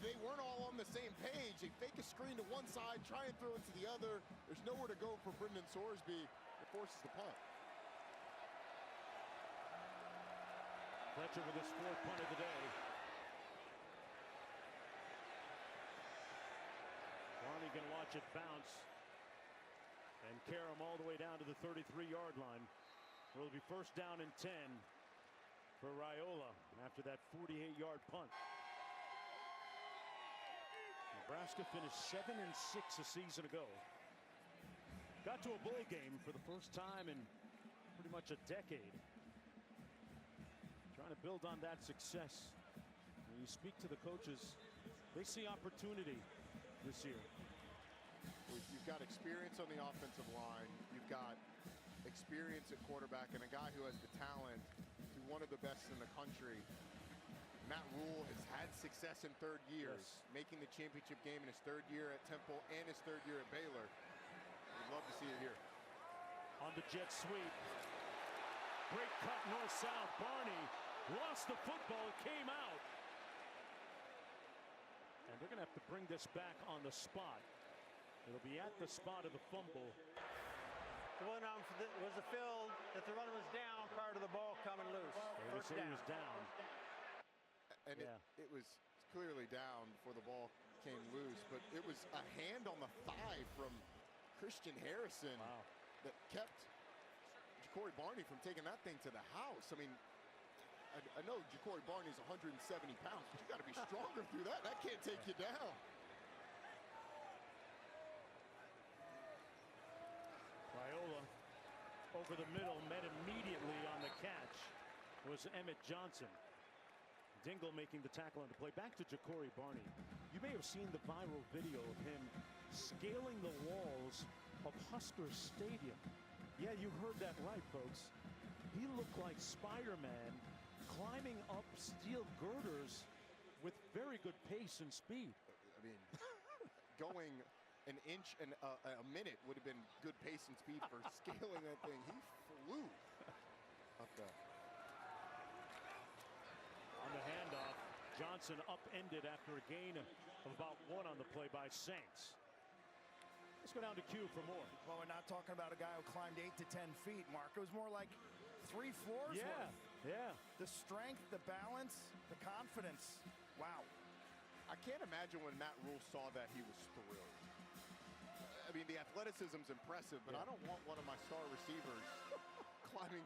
they weren't all on the same page. They fake a screen to one side, try and throw it to the other. There's nowhere to go for Brendan Sorsby. It forces the punt. Fletcher with his 4th punt of the day. Barney going to watch it bounce and carry him all the way down to the 33-yard line. It will be 1st down and 10 for Raiola after that 48-yard punt. Nebraska finished 7-6 a season ago. Got to a bowl game for the first time in pretty much a decade. Trying to build on that success. When you speak to the coaches, they see opportunity this year. You've got experience on the offensive line. You've got experience at quarterback and a guy who has the talent to be one of the best in the country. Matt Rule has had success in 3rd years, making the championship game in his 3rd year at Temple and his 3rd year at Baylor. We'd love to see it here. On the jet sweep. Great cut north-south. Barney lost the football, came out. And they're going to have to bring this back on the spot. It'll be at the spot of the fumble. The one was the field that the runner was down prior to the ball coming loose. They say he was down. And it was clearly down before the ball came loose, but it was a hand on the thigh from Christian Harrison that kept Ja'Cory Barney from taking that thing to the house. I mean, I know Ja'Cory Barney's 170 pounds, but you got to be stronger through that. That can't take you down. Raiola over the middle, met immediately on the catch was Emmett Johnson. Dingle making the tackle on the play. Back to Ja'Cory Barney. You may have seen the viral video of him scaling the walls of Husker Stadium. Yeah, you heard that right, folks. He looked like Spider-Man climbing up steel girders with very good pace and speed. I mean, going an inch and a minute would have been good pace and speed for scaling that thing. He flew up that. On the handoff, Johnson upended after a gain of about 1 on the play by Saints. Let's go down to Q for more. Well, we're not talking about a guy who climbed 8 to 10 feet, Mark. It was more like 3 floors worth. Yeah. The strength, the balance, the confidence. Wow. I can't imagine when Matt Rule saw that he was thrilled. I mean, the athleticism's impressive, but I don't want one of my star receivers climbing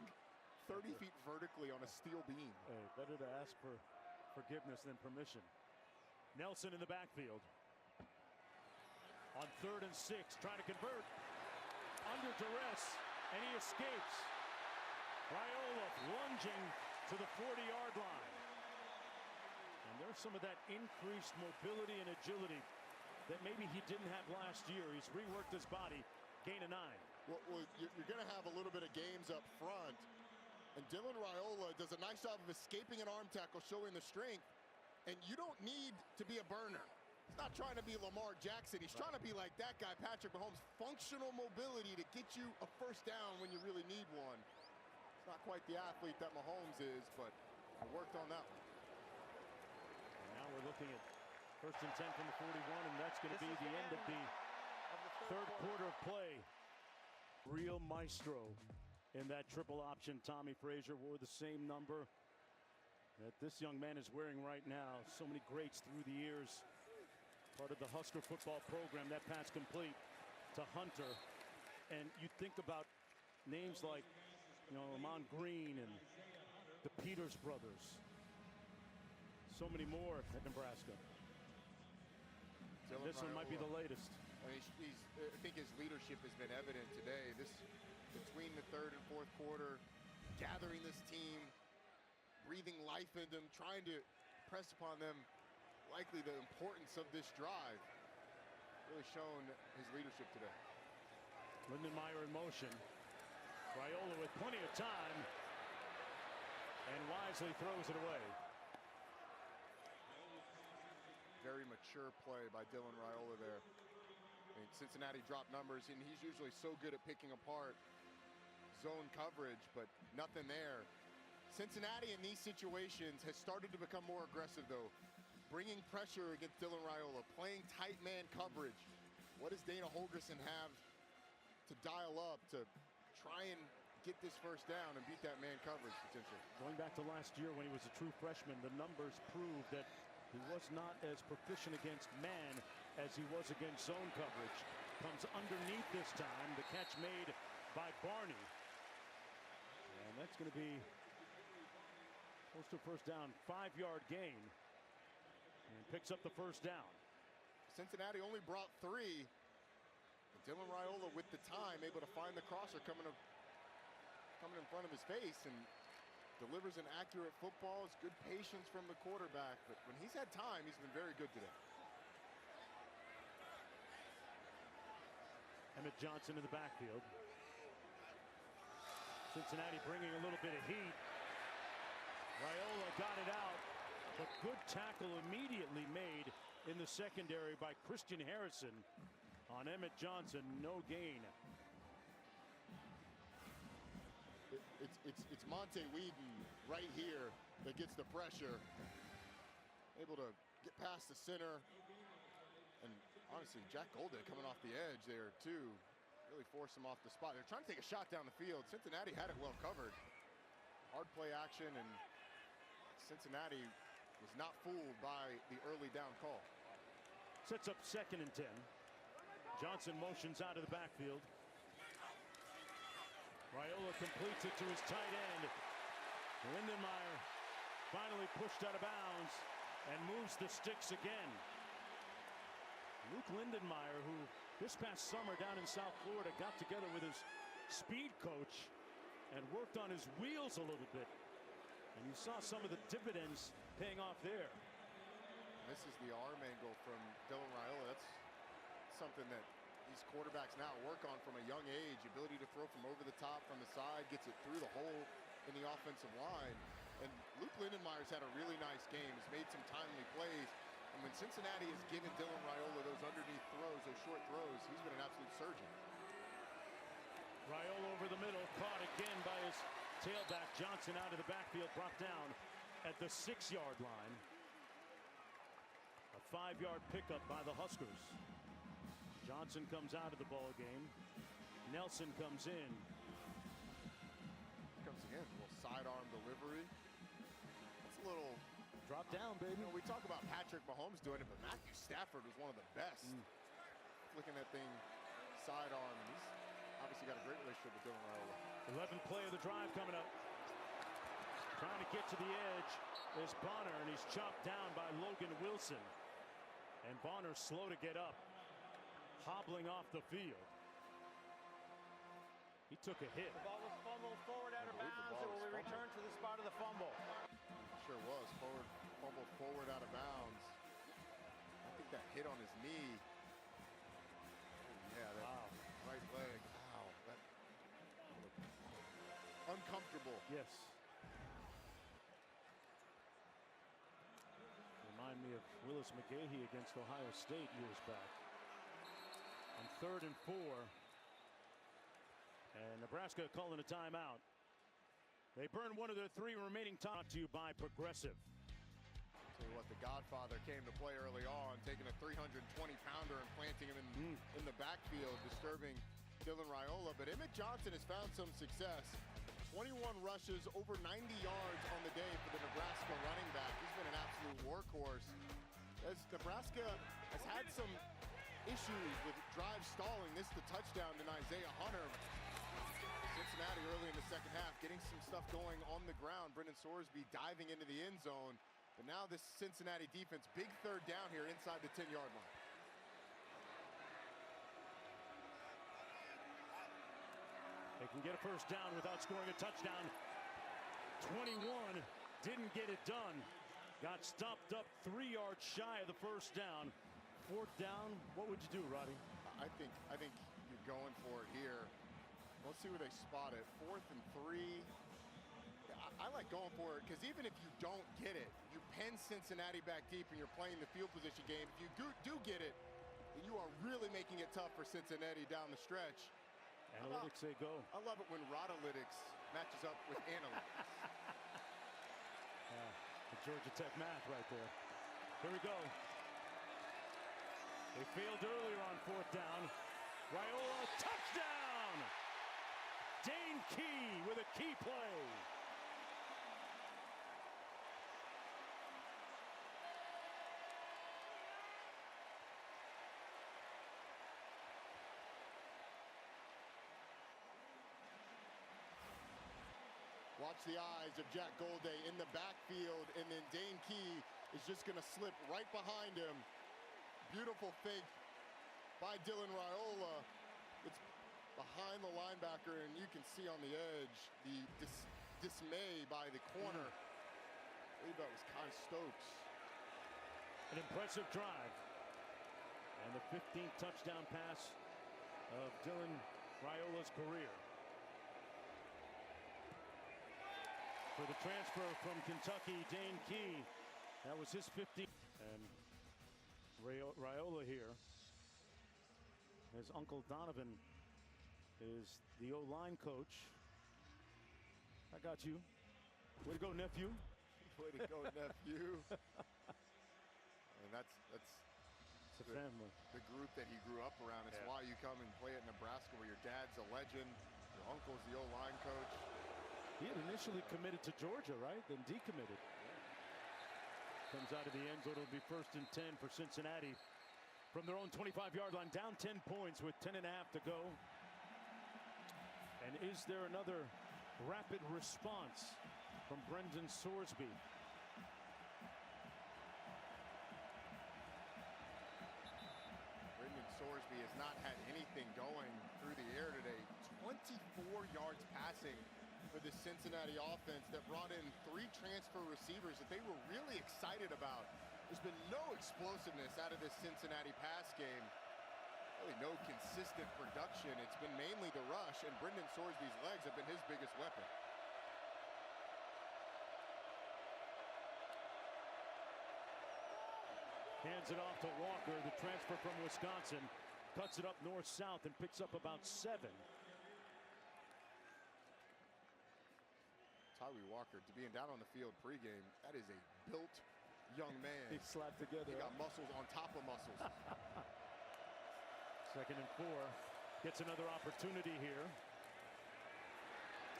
30 feet vertically on a steel beam. Hey, better to ask for forgiveness than permission. Nelson in the backfield. On 3rd and 6, trying to convert. Under duress, and he escapes. Raiola lunging to the 40-yard line. And there's some of that increased mobility and agility that maybe he didn't have last year. He's reworked his body, gain of 9. Well, you're going to have a little bit of games up front. And Dylan Raiola does a nice job of escaping an arm tackle, showing the strength. And you don't need to be a burner. He's not trying to be Lamar Jackson. He's trying to be like that guy, Patrick Mahomes. Functional mobility to get you a first down when you really need one. It's not quite the athlete that Mahomes is, but I worked on that one. And now we're looking at 1st and 10 from the 41, and that's going to be the end of the third quarter of play. Real maestro in that triple option. Tommy Frazier wore the same number that this young man is wearing right now. So many greats through the years. Part of the Husker football program. That pass complete to Hunter. And you think about names like, Amon Green and the Peters brothers. So many more at Nebraska. This one might be the latest. I mean, I think his leadership has been evident today. This between the 3rd and 4th quarter, gathering this team, breathing life into them, trying to press upon them likely the importance of this drive. Really shown his leadership today. Lindenmeyer in motion. Raiola with plenty of time and wisely throws it away. Very mature play by Dylan Raiola there. I mean, Cincinnati dropped numbers, and he's usually so good at picking apart zone coverage, but nothing there. Cincinnati in these situations has started to become more aggressive, though. Bringing pressure against Dylan Raiola, playing tight man coverage. What does Dana Holgerson have to dial up to try and get this first down and beat that man coverage potentially? Going back to last year when he was a true freshman, the numbers prove that he was not as proficient against man as he was against zone coverage. Comes underneath this time. The catch made by Barney. And that's going to be close to first down, 5-yard gain. And picks up the first down. Cincinnati only brought 3. And Dylan Raiola with the time able to find the crosser coming in front of his face and delivers an accurate football. It's good patience from the quarterback, but when he's had time, he's been very good today. Emmett Johnson in the backfield. Cincinnati bringing a little bit of heat. Raiola got it out, but good tackle immediately made in the secondary by Christian Harrison on Emmett Johnson. No gain. It's Monte Whedon right here that gets the pressure. Able to get past the center. And honestly, Jack Golden coming off the edge there too. Really forced him off the spot. They're trying to take a shot down the field. Cincinnati had it well covered. Hard play action, and Cincinnati was not fooled by the early down call. Sets up 2nd and 10. Johnson motions out of the backfield. Raiola completes it to his tight end. Lindenmeyer finally pushed out of bounds and moves the sticks again. Luke Lindenmeyer, who this past summer down in South Florida got together with his speed coach and worked on his wheels a little bit. And you saw some of the dividends paying off there. This is the arm angle from Dylan Raiola. That's something that these quarterbacks now work on from a young age. Ability to throw from over the top, from the side, gets it through the hole in the offensive line. And Luke Lindenmeyer's had a really nice game. He's made some timely plays. And when Cincinnati has given Dylan Raiola those underneath throws, those short throws, he's been an absolute surgeon. Raiola over the middle, caught again by his tailback. Johnson out of the backfield, brought down at the 6-yard line. A 5-yard pickup by the Huskers. Johnson comes out of the ball game. Nelson comes in. Comes again, a little sidearm delivery. It's a little drop down, baby. You know, we talk about Patrick Mahomes doing it, but Matthew Stafford was one of the best. Flicking that thing sidearm. He's obviously got a great relationship with Dylan Raiola. 11th play of the drive coming up. Trying to get to the edge is Bonner, and he's chopped down by Logan Wilson. And Bonner slow to get up, hobbling off the field. He took a hit. The ball was fumbled forward out of bounds. It will be returned to the spot of the fumble. Sure was. Fumbled forward out of bounds. I think that hit on his knee. Yeah, that right leg. Ow. That uncomfortable. Yes. Remind me of Willis McGahee against Ohio State years back. On 3rd and 4. And Nebraska calling a timeout. They burn one of their 3 remaining time. To you by Progressive. Tell you what, the Godfather came to play early on, taking a 320-pounder and planting him in the backfield, disturbing Dylan Raiola. But Emmett Johnson has found some success. 21 rushes, over 90 yards on the day for the Nebraska running back. He's been an absolute workhorse. As Nebraska has had some issues with drive stalling. This is the touchdown to Isaiah Hunter. Cincinnati early in the second half getting some stuff going on the ground. Brendan Sorsby diving into the end zone. But now this Cincinnati defense, big 3rd down here inside the 10-yard line. They can get a first down without scoring a touchdown. 21 didn't get it done. Got stopped up 3 yards shy of the first down. 4th down, what would you do, Roddy? I think you're going for it here. Let's see where they spot it. 4th and 3. I like going for it because even if you don't get it, you pin Cincinnati back deep and you're playing the field position game. If you do get it, then you are really making it tough for Cincinnati down the stretch. Analytics say go. I love it when Rodalytics matches up with analytics. The Georgia Tech math right there. Here we go. They failed earlier on 4th down. Raiola, touchdown! Dane Key with a key play. Watch the eyes of Jack Golday in the backfield, and then Dane Key is just going to slip right behind him. Beautiful fake by Dylan Raiola. It's behind the linebacker, and you can see on the edge the dismay by the corner. I believe that was Kai Stokes. An impressive drive. And the 15th touchdown pass of Dylan Raiola's career. For the transfer from Kentucky, Dane Key. That was his 15th. And Raiola here. His uncle Donovan is the O-line coach. I got you. Way to go, nephew. Way to go, nephew. And that's a family. The group that he grew up around. It's why you come and play at Nebraska, where your dad's a legend, your uncle's the O-line coach. He had initially committed to Georgia, right? Then decommitted. Comes out of the end zone. It'll be 1st and 10 for Cincinnati from their own 25-yard line, down 10 points with 10.5 to go. And is there another rapid response from Brendan Sorsby? Brendan Sorsby has not had anything going through the air today. 24 yards passing for the Cincinnati offense that brought in 3 transfer receivers that they were really excited about. There's been no explosiveness out of this Cincinnati pass game. really no consistent production. It's been mainly the rush, and Brendan Sorsby's legs have been his biggest weapon. Hands it off to Walker, the transfer from Wisconsin. Cuts it up north-south and picks up about 7. Tyree Walker, to being down on the field pregame, that is a built young man. He slapped together. He got muscles on top of muscles. 2nd and 4. Gets another opportunity here.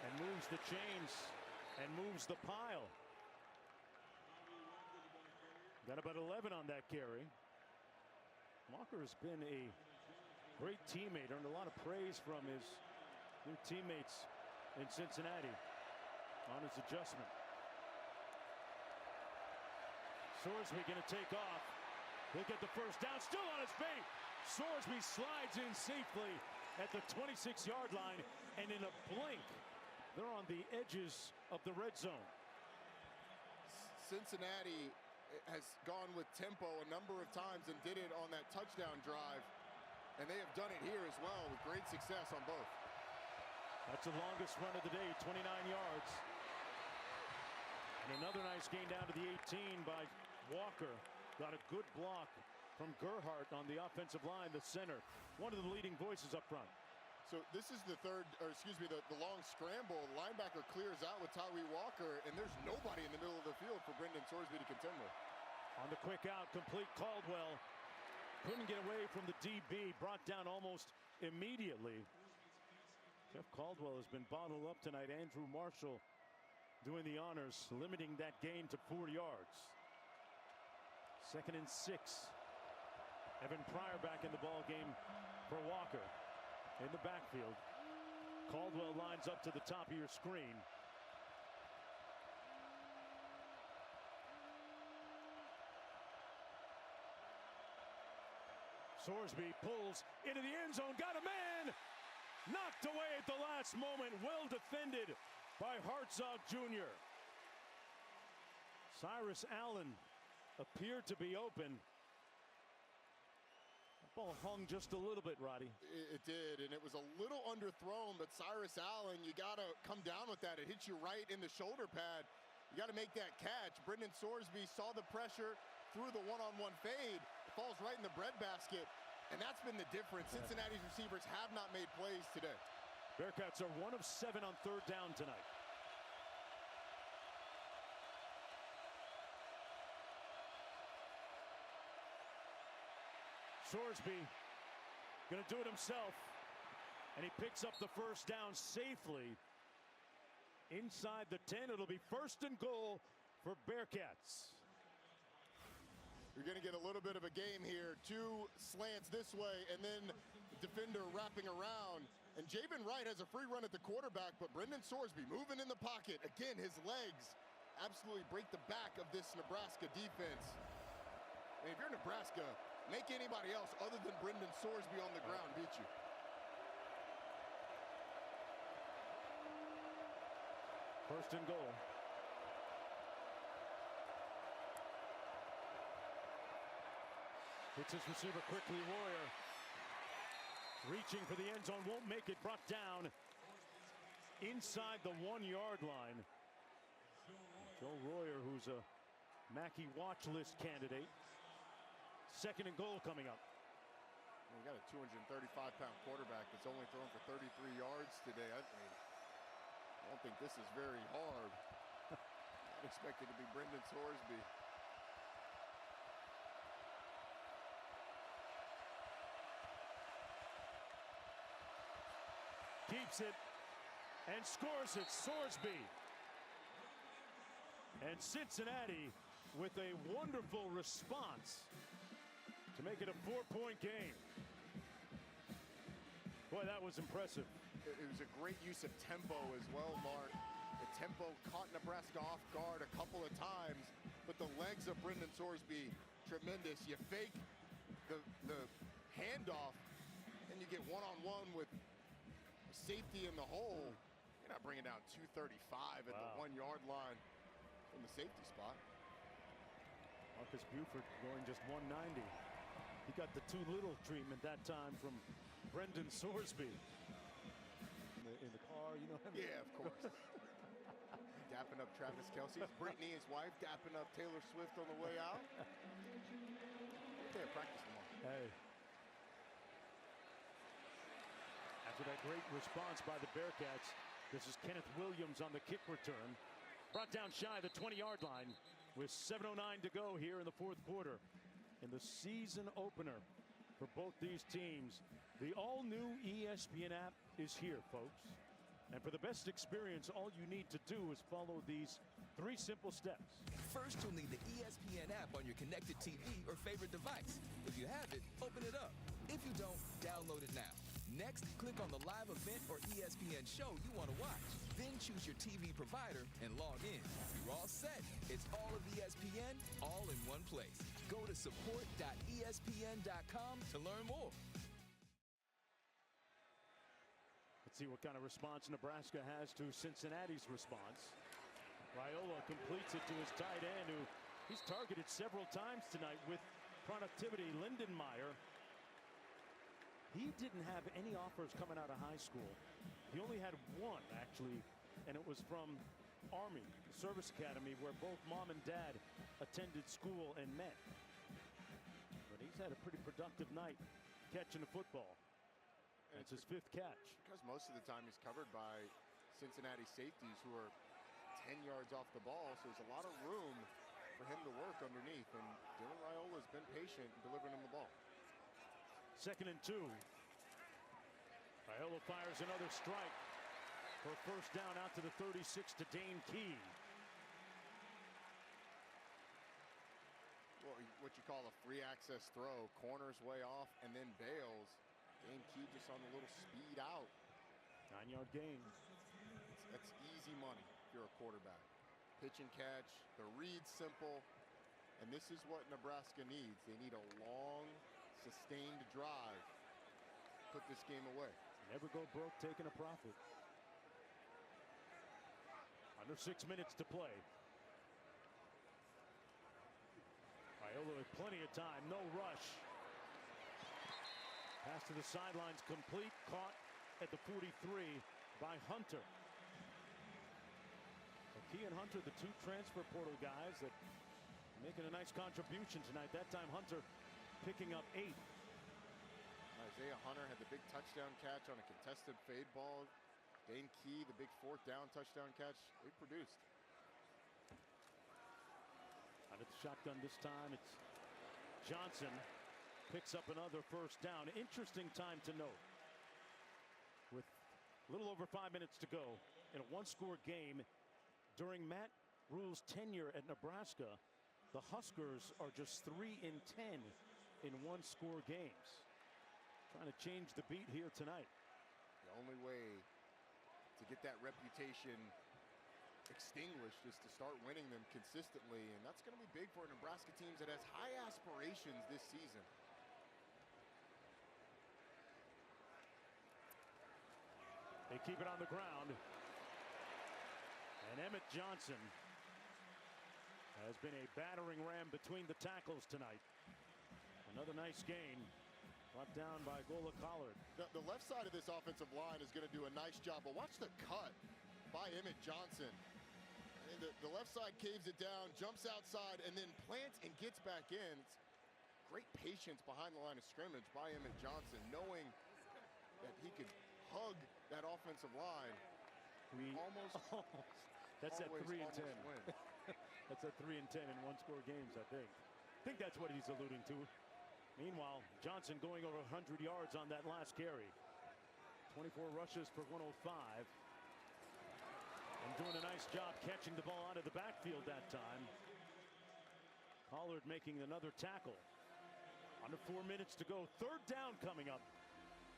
And moves the chains and moves the pile. Got about 11 on that carry. Walker has been a great teammate, earned a lot of praise from his new teammates in Cincinnati on his adjustment. Sorsby going to take off. He'll get the first down, still on his feet. Sorsby slides in safely at the 26-yard line, and in a blink, they're on the edges of the red zone. Cincinnati has gone with tempo a number of times and did it on that touchdown drive, and they have done it here as well with great success on both. That's the longest run of the day, 29 yards. And another nice gain down to the 18 by Walker. Got a good block from Gerhardt on the offensive line, the center. One of the leading voices up front. So this is the the long scramble. Linebacker clears out with Tyree Walker, and there's nobody in the middle of the field for Brendan Sorsby to contend with. On the quick out, complete. Caldwell couldn't get away from the DB, brought down almost immediately. Jeff Caldwell has been bottled up tonight. Andrew Marshall doing the honors, limiting that gain to 4 yards. 2nd and 6. Evan Pryor back in the ball game for Walker. In the backfield, Caldwell lines up to the top of your screen. Sorsby pulls into the end zone, got a man, knocked away at the last moment, well defended by Hartzog Jr. Cyrus Allen appeared to be open. Ball hung just a little bit, Roddy. It did, and it was a little underthrown, but Cyrus Allen, you got to come down with that. It hits you right in the shoulder pad. You got to make that catch. Brendan Sorsby saw the pressure, threw the one-on-one fade, falls right in the breadbasket, and that's been the difference. Cincinnati's receivers have not made plays today. Bearcats are 1 of 7 on 3rd down tonight. Sorsby going to do it himself, and he picks up the first down safely inside the 10. It'll be 1st and goal for Bearcats. You're going to get a little bit of a game here. 2 slants this way, and then the defender wrapping around. And Javen Wright has a free run at the quarterback, but Brendan Sorsby moving in the pocket. Again, his legs absolutely break the back of this Nebraska defense. And if you're Nebraska, make anybody else other than Brendan Sorsby on the ground beat you. First and goal. Hits his receiver quickly. Royer reaching for the end zone, won't make it. Brought down inside the 1-yard line. Joe Royer, who's a Mackey watch list candidate. 2nd and goal coming up. We got a 235-pound quarterback that's only thrown for 33 yards today. I don't think this is very hard. Not expected to be Brendan Sorsby. Keeps it and scores it. Sorsby. And Cincinnati with a wonderful response to make it a 4-point game. Boy, that was impressive. It was a great use of tempo as well, Mark. The tempo caught Nebraska off guard a couple of times, but the legs of Brendan Sorsby, tremendous. You fake the handoff, and you get one-on-one with safety in the hole. You're not bringing down 235 at the 1-yard line from the safety spot. Marcus Buford going just 190. He got the too little treatment that time from Brendan Sorsby. In the car, you know what I mean? Yeah, of course. Dapping up Travis Kelce. Brittany, his wife, dapping up Taylor Swift on the way out. Okay, practice tomorrow. Hey. After that great response by the Bearcats, this is Kenneth Williams on the kick return. Brought down shy of the 20-yard line with 7:09 to go here in the fourth quarter. In the season opener for both these teams, the all-new ESPN app is here, folks. And for the best experience, all you need to do is follow these 3 simple steps. First, you'll need the ESPN app on your connected TV or favorite device. If you have it, open it up. If you don't, download it now. Next, click on the live event or ESPN show you want to watch. Then choose your TV provider and log in. You're all set. It's all of ESPN, all in one place. Go to support.espn.com to learn more. Let's see what kind of response Nebraska has to Cincinnati's response. Raiola completes it to his tight end, who he's targeted several times tonight with productivity. Lindenmeyer, he didn't have any offers coming out of high school. He only had one, actually, and it was from Army Service Academy, where both mom and dad attended school and met. But he's had a pretty productive night catching the football. It's his 5th catch. Because most of the time he's covered by Cincinnati safeties who are 10 yards off the ball, so there's a lot of room for him to work underneath, and Dylan Raiola has been patient in delivering him the ball. 2nd and 2. Raiola fires another strike for a first down out to the 36 to Dane Key. Well, what you call a free access throw, corners way off and then bails. Dane Key just on a little speed out. 9-yard gain. That's easy money if you're a quarterback. Pitch and catch, the read's simple, and this is what Nebraska needs. They need a long, sustained drive to put this game away. Never go broke taking a profit. Under 6 minutes to play. Raiola with plenty of time, no rush. Pass to the sidelines complete, caught at the 43 by Hunter. Key and Hunter, the 2 transfer portal guys that making a nice contribution tonight. That time Hunter picking up 8. Isaiah Hunter had the big touchdown catch on a contested fade ball. Dane Key, the big 4th down touchdown catch. They produced. Out of the shotgun this time, it's Johnson picks up another first down. Interesting time to note. With a little over 5 minutes to go in a 1-score game, during Matt Rhule's tenure at Nebraska, the Huskers are just 3 in 10 in 1-score games. Trying to change the beat here tonight. The only way to get that reputation extinguished is to start winning them consistently, and that's going to be big for a Nebraska team that has high aspirations this season. They keep it on the ground. And Emmett Johnson has been a battering ram between the tackles tonight. Another nice gain. Brought down by Gola Collard. The left side of this offensive line is going to do a nice job, but watch the cut by Emmett Johnson. And the left side caves it down, jumps outside, and then plants and gets back in. It's great patience behind the line of scrimmage by Emmett Johnson, knowing that he could hug that offensive line. That's at 3 and 10. Win. That's at 3 and 10 in 1-score games, I think. I think that's what he's alluding to. Meanwhile, Johnson going over 100 yards on that last carry. 24 rushes for 105. And doing a nice job catching the ball out of the backfield that time. Collard making another tackle. Under 4 minutes to go. 3rd down coming up.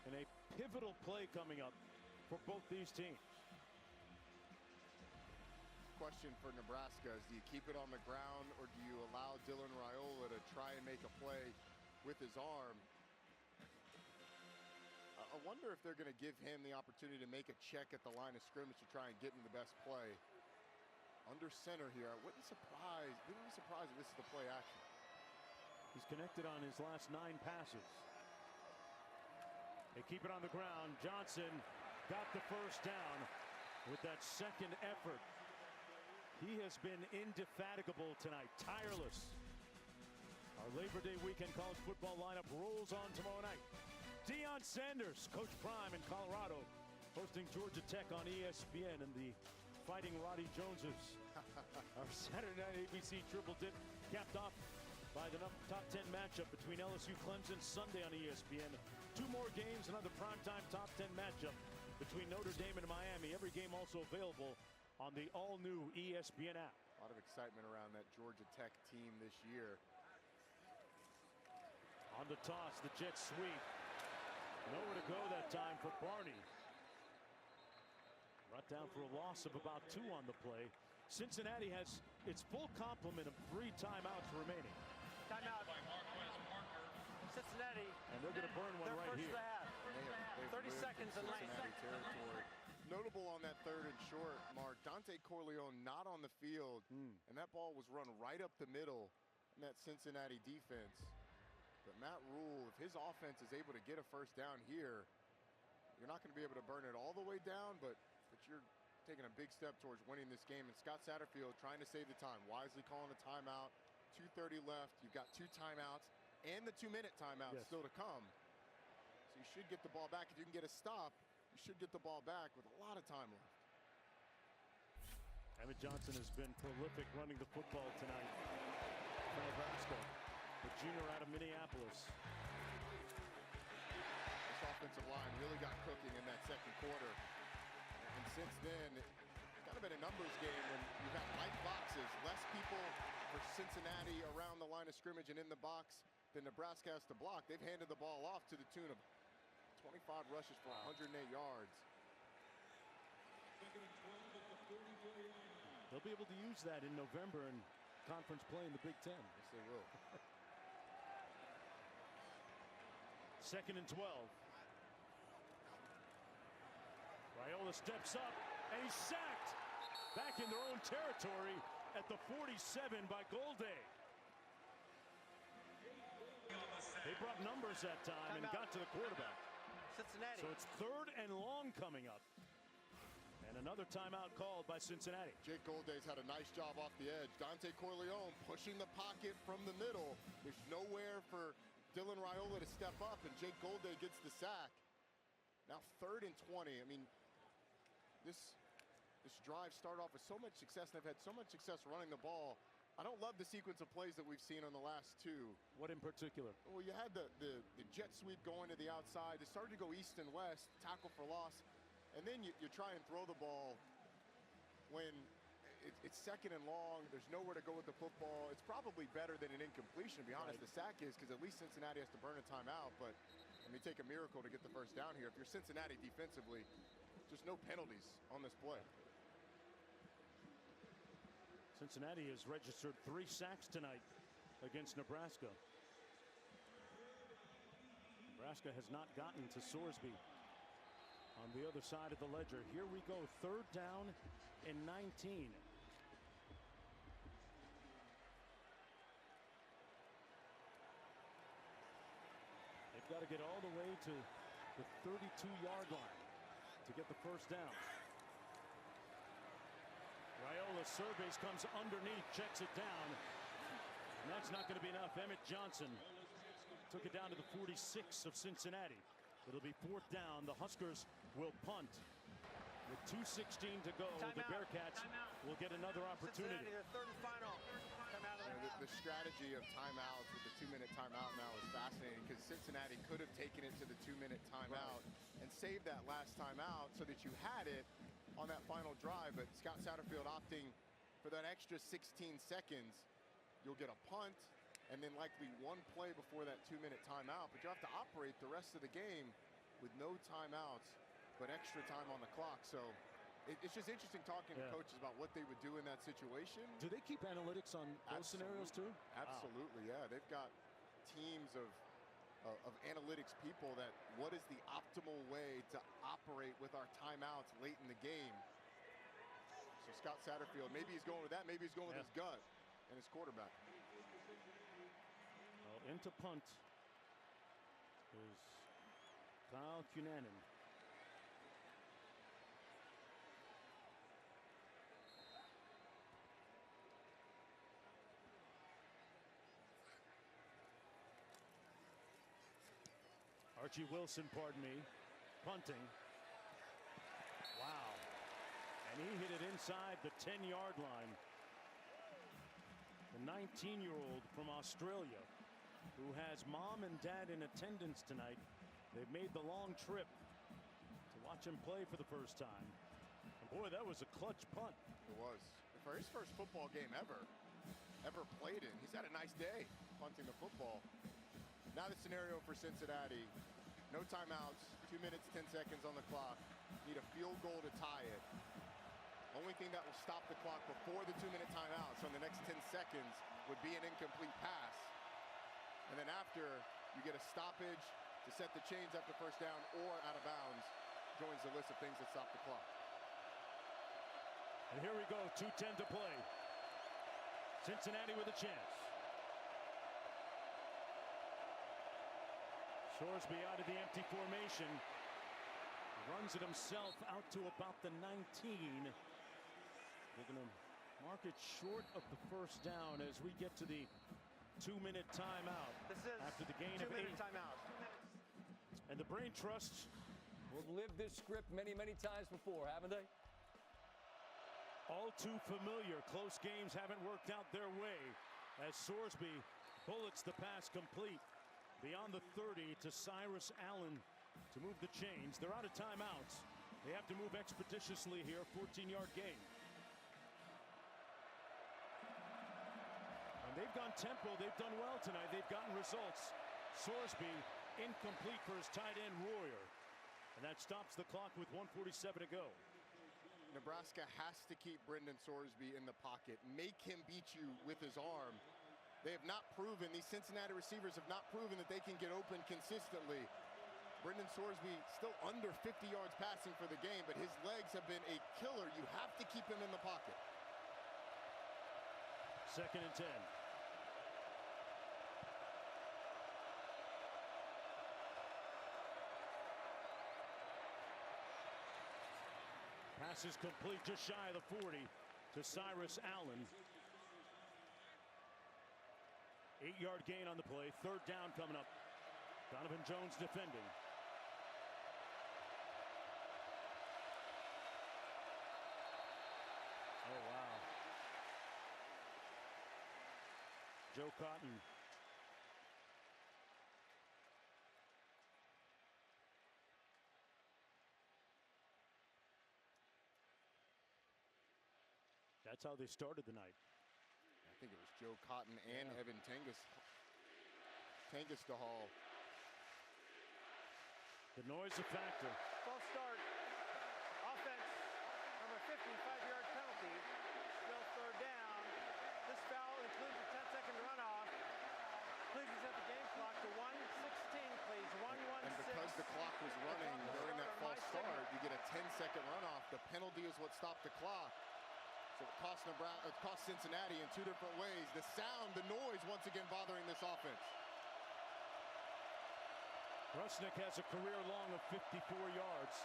And a pivotal play coming up for both these teams. Question for Nebraska is, do you keep it on the ground or do you allow Dylan Raiola to try and make a play with his arm? I wonder if they're going to give him the opportunity to make a check at the line of scrimmage to try and get him the best play. Under center here, I wouldn't be surprised if this is the play action. He's connected on his last 9 passes. They keep it on the ground. Johnson got the first down with that second effort. He has been indefatigable tonight, tireless. Our Labor Day weekend college football lineup rolls on tomorrow night. Deion Sanders, Coach Prime in Colorado, hosting Georgia Tech on ESPN, and the Fighting Roddy Joneses. Our Saturday night ABC triple dip capped off by the top 10 matchup between LSU Clemson Sunday on ESPN. 2 more games, another primetime top 10 matchup between Notre Dame and Miami. Every game also available on the all-new ESPN app. A lot of excitement around that Georgia Tech team this year. On the toss, the jet sweep. Nowhere to go that time for Barney. Brought down for a loss of about 2 on the play. Cincinnati has its full complement of 3 timeouts remaining. Timeout. Cincinnati. And they're going to burn one right here. They've 30 seconds in lane. Cincinnati territory. Notable on that 3rd and short, Mark, Dante Corleone not on the field, and that ball was run right up the middle in that Cincinnati defense. But Matt Rule, if his offense is able to get a first down here, you're not going to be able to burn it all the way down, but you're taking a big step towards winning this game. And Scott Satterfield trying to save the time, wisely calling a timeout. 2:30 left. You've got 2 timeouts and the 2-minute timeout still to come. So you should get the ball back. If you can get a stop, you should get the ball back with a lot of time left. Emmett Johnson has been prolific running the football tonight for Nebraska. The junior out of Minneapolis. This offensive line really got cooking in that 2nd quarter. And since then, it's kind of been a numbers game when you've got light boxes, less people for Cincinnati around the line of scrimmage and in the box than Nebraska has to block. They've handed the ball off to the tune of 25 rushes for 108 yards. They'll be able to use that in November in conference play in the Big Ten. Yes, they will. 2nd and 12. Raiola steps up, and he's sacked back in their own territory at the 47 by Golday. They brought numbers that time and got to the quarterback. Cincinnati. So it's 3rd and long coming up. And another timeout called by Cincinnati. Jake Golday's had a nice job off the edge. Dante Corleone pushing the pocket from the middle. There's nowhere for Dylan Raiola to step up, and Jake Golday gets the sack. Now 3rd and 20. I mean, this drive started off with so much success, and they've had so much success running the ball. I don't love the sequence of plays that we've seen on the last 2. What in particular? Well, you had the jet sweep going to the outside. They started to go east and west, tackle for loss. And then you try and throw the ball when it's 2nd and long. There's nowhere to go with the football. It's probably better than an incompletion, to be honest. The sack is, because at least Cincinnati has to burn a timeout. But it may take a miracle to get the first down here. If you're Cincinnati defensively, just no penalties on this play. Cincinnati has registered 3 sacks tonight against Nebraska. Nebraska has not gotten to Sorsby on the other side of the ledger. Here we go, 3rd down and 19. They've got to get all the way to the 32-yard line to get the first down. Raiola surveys, comes underneath, checks it down. And that's not going to be enough. Emmett Johnson took it down to the 46 of Cincinnati. It'll be 4th down. The Huskers will punt. With 2:16 to go, the Bearcats will get another opportunity. Cincinnati, their 3rd and final. The strategy of timeouts with the 2-minute timeout now is fascinating, because Cincinnati could have taken it to the 2-minute timeout and saved that last timeout so that you had it on that final drive. But Scott Satterfield opting for that extra 16 seconds. You'll get a punt and then likely 1 play before that 2-minute timeout, but you have to operate the rest of the game with no timeouts but extra time on the clock. So it's just interesting talking to coaches about what they would do in that situation. Do they keep analytics on those scenarios too? Absolutely. Yeah, they've got teams of analytics people that what is the optimal way to operate with our timeouts late in the game. So Scott Satterfield, maybe he's going with that, maybe he's going with his gut and his quarterback. Well, Into punt is Kyle Cunanan. Archie Wilson, pardon me, punting. Wow. And he hit it inside the 10-yard line. The 19-year-old from Australia, who has mom and dad in attendance tonight. They've made the long trip to watch him play for the first time. And boy, that was a clutch punt. It was. For his first football game ever played in. He's had a nice day punting the football. Now the scenario for Cincinnati. No timeouts, 2 minutes, 10 seconds on the clock. Need a field goal to tie it. Only thing that will stop the clock before the 2-minute timeout, so in the next 10 seconds, would be an incomplete pass. And then after, you get a stoppage to set the chains after first down or out of bounds. Joins the list of things that stop the clock. And here we go, 2:10 to play. Cincinnati with a chance. Sorsby out of the empty formation. Runs it himself out to about the 19. They're going to mark it short of the first down as we get to the 2-minute timeout. This is after the gain of 8. Timeout. And the Brain Trust will live this script many, many times before, haven't they? All too familiar. Close games haven't worked out their way as Sorsby bullets the pass complete beyond the 30 to Cyrus Allen to move the chains. They're out of timeouts. They have to move expeditiously here. 14-yard gain. And they've gone tempo. They've done well tonight. They've gotten results. Sorsby incomplete for his tight end Royer. And that stops the clock with 1:47 to go. Nebraska has to keep Brendan Sorsby in the pocket. Make him beat you with his arm. They have not proven, these Cincinnati receivers have not proven that they can get open consistently. Brendan Sorsby still under 50 yards passing for the game, but his legs have been a killer. You have to keep him in the pocket. 2nd and 10. Pass is complete just shy of the 40 to Cyrus Allen. 8-yard gain on the play. 3rd down coming up. Donovan Jones defending. Oh, wow. Joe Cotton. That's how they started the night. I think it was Joe Cotton and Evan Tangus-DeHall. The noise a factor. False start. Offense. Number 50, 5-yard penalty. Still 3rd down. This foul includes a 10-second runoff. Please set the game clock to 1:16, please. 1:16. And because the clock was running during that false start, you get a 10-second runoff. The penalty is what stopped the clock. So it cost Cincinnati in 2 different ways. The sound, the noise, once again bothering this offense. Brusnick has a career long of 54 yards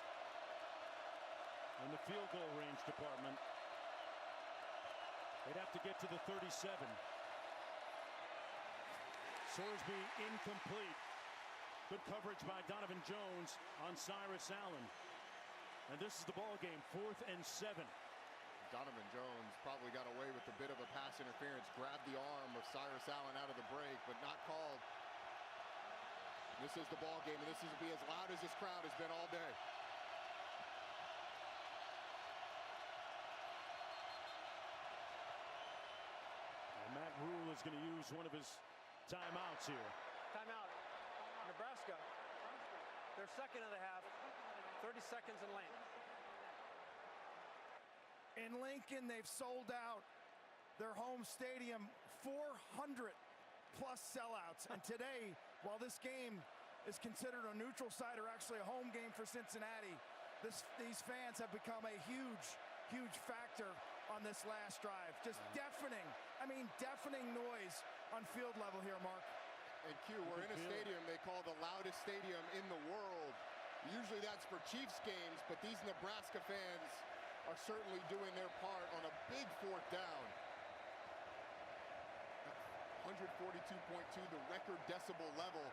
in the field goal range department. They'd have to get to the 37. Sorsby incomplete. Good coverage by Donovan Jones on Cyrus Allen. And this is the ball game, 4th and 7. Donovan Jones probably got away with a bit of a pass interference, grabbed the arm of Cyrus Allen out of the break, but not called. This is the ball game, and this will be as loud as this crowd has been all day. And Matt Rule is going to use one of his timeouts here. Timeout. Nebraska. Their second of the half. 30 seconds in length. In Lincoln, they've sold out their home stadium, 400 plus sellouts. And today, while this game is considered a neutral site or actually a home game for Cincinnati, these fans have become a huge factor on this last drive. Just deafening, deafening noise on field level here, Mark. And Q, we're in a stadium they call the loudest stadium in the world. Usually that's for Chiefs games, but these Nebraska fans are certainly doing their part on a big fourth down. 142.2, the record decibel level.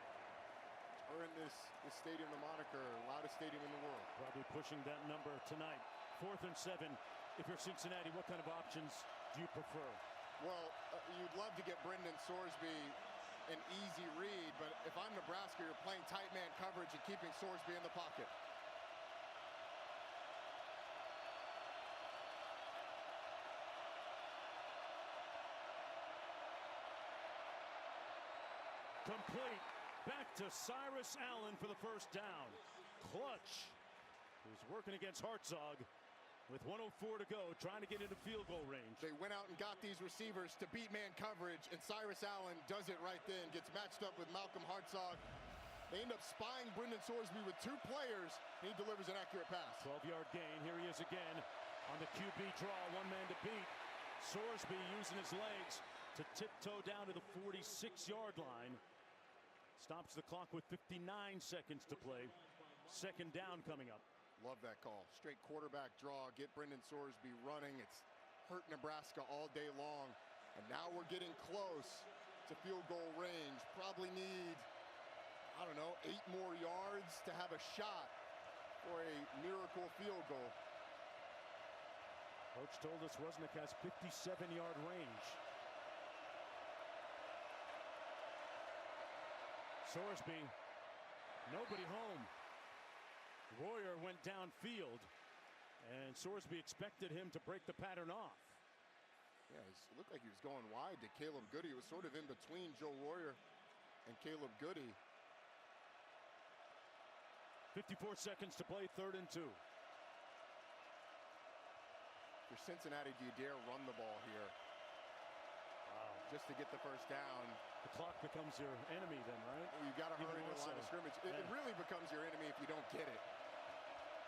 Earned this stadium the moniker, loudest stadium in the world. Probably pushing that number tonight. 4th and 7. If you're Cincinnati, what kind of options do you prefer? Well, you'd love to get Brendan Sorsby an easy read, but if I'm Nebraska, you're playing tight man coverage and keeping Sorsby in the pocket. Complete. Back to Cyrus Allen for the first down. Clutch, who's working against Hartzog with 1:04 to go, trying to get into field goal range. They went out and got these receivers to beat man coverage, and Cyrus Allen does it right then. Gets matched up with Malcolm Hartzog. They end up spying Brendan Sorsby with 2 players, and he delivers an accurate pass. 12-yard gain. Here he is again on the QB draw. One man to beat. Sorsby using his legs to tiptoe down to the 46-yard line. Stops the clock with 59 seconds to play. Second down coming up. Love that call. Straight quarterback draw. Get Brendan Sorsby running. It's hurt Nebraska all day long. And now we're getting close to field goal range. Probably need, I don't know, 8 more yards to have a shot for a miracle field goal. Coach told us Rusnick has 57-yard range. Sorsby, nobody home. Royer went downfield, and Sorsby expected him to break the pattern off. Yeah, it looked like he was going wide to Caleb Goody. It was sort of in between Joe Royer and Caleb Goody. 54 seconds to play, 3rd and 2. For Cincinnati, do you dare run the ball here? Wow. Just to get the first down. The clock becomes your enemy then, right? You've got to hurry to the line of scrimmage. It really becomes your enemy if you don't get it.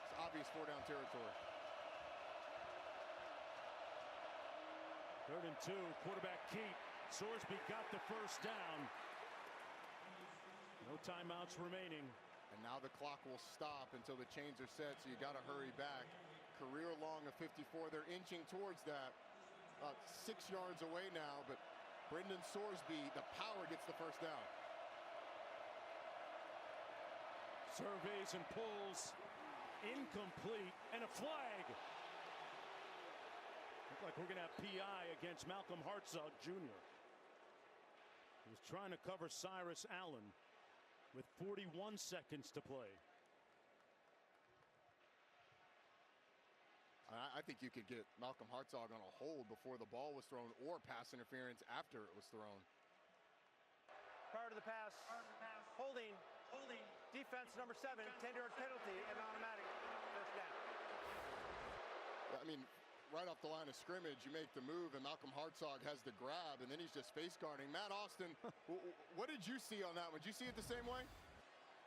It's obvious 4-down territory. 3rd and 2, quarterback keep. Sorsby got the first down. No timeouts remaining. And now the clock will stop until the chains are set, so you got to hurry back. Career long of 54. They're inching towards that. About 6 yards away now, but Brendan Sorsby, the power, gets the first down. Surveys and pulls. Incomplete, and a flag. Look like we're going to have PI against Malcolm Hartzog Jr. He was trying to cover Cyrus Allen with 41 seconds to play. I think you could get Malcolm Hartzog on a hold before the ball was thrown, or pass interference after it was thrown. Prior to the pass, holding, defense number 7, 10-yard penalty, and automatic first down. I mean, right off the line of scrimmage, you make the move, and Malcolm Hartzog has the grab, and then he's just face guarding. Matt Austin, what did you see on that one? Did you see it the same way?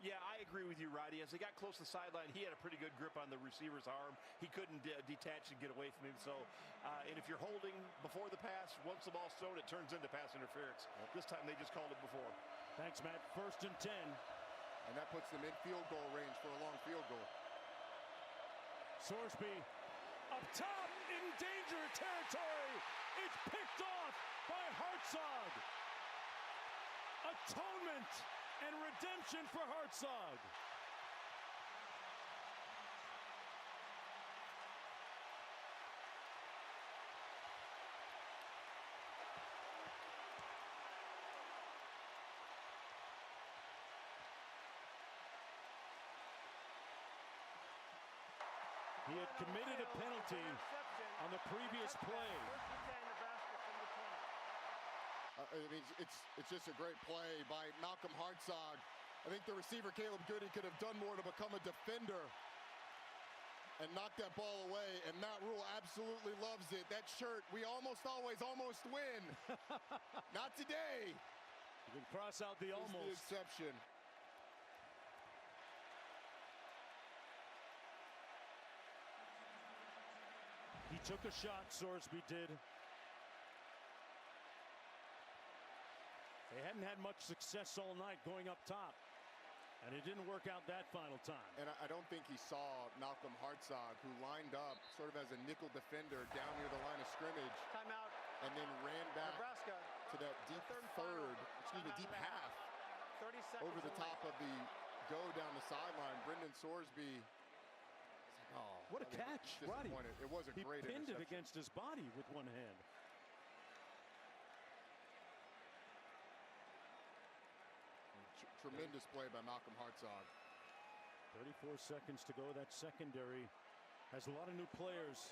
Yeah, I agree with you, Roddy. As they got close to the sideline, he had a pretty good grip on the receiver's arm. He couldn't detach and get away from him. So, and if you're holding before the pass, once the ball's thrown, it turns into pass interference. This time they just called it before. Thanks, Matt. 1st and 10. And that puts them in field goal range for a long field goal. Sorsby up top in danger territory. It's picked off by Hartzog. Atonement and redemption for Hartzog. He had committed a penalty on the previous play. I mean, it's just a great play by Malcolm Hartzog. I think the receiver, Caleb Goody, could have done more to become a defender and knock that ball away, and Matt Rule absolutely loves it. That shirt, we almost always almost win. Not today. You can cross out the almost. The exception. He took a shot, Sorsby did. They hadn't had much success all night going up top. And it didn't work out that final time. And I don't think he saw Malcolm Hartzog, who lined up sort of as a nickel defender down near the line of scrimmage. Timeout. And then ran back Nebraska to that deep deep half 30 seconds over the top of the go down the sideline. Brendan Sorsby. Oh, what a catch, Roddy. It was a great interception. He pinned it against his body with one hand. Tremendous play by Malcolm Hartzog. 34 seconds to go. That secondary has a lot of new players.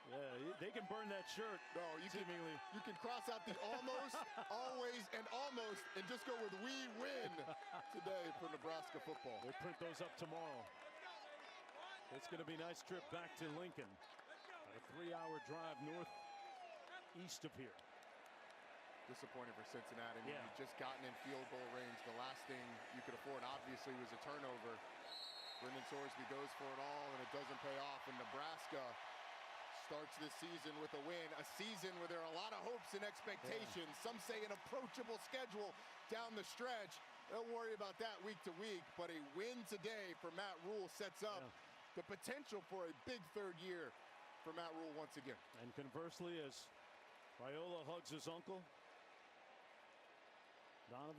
Yeah, they can burn that shirt. No, you can cross out the almost, always, and almost, and just go with "we win" today for Nebraska football. We'll print those up tomorrow. It's going to be a nice trip back to Lincoln. A 3-hour drive northeast of here. Disappointing for Cincinnati. I mean, Yeah. you'd just gotten in field goal range. The last thing you could afford, obviously, was a turnover. Brendan Sorsby goes for it all, and it doesn't pay off. And Nebraska starts this season with a win. A season where there are a lot of hopes and expectations. Yeah. Some say an approachable schedule down the stretch. Don't worry about that week to week. But a win today for Matt Rhule sets up the potential for a big third year for Matt Rhule once again. And conversely, as Raiola hugs his uncle, Donovan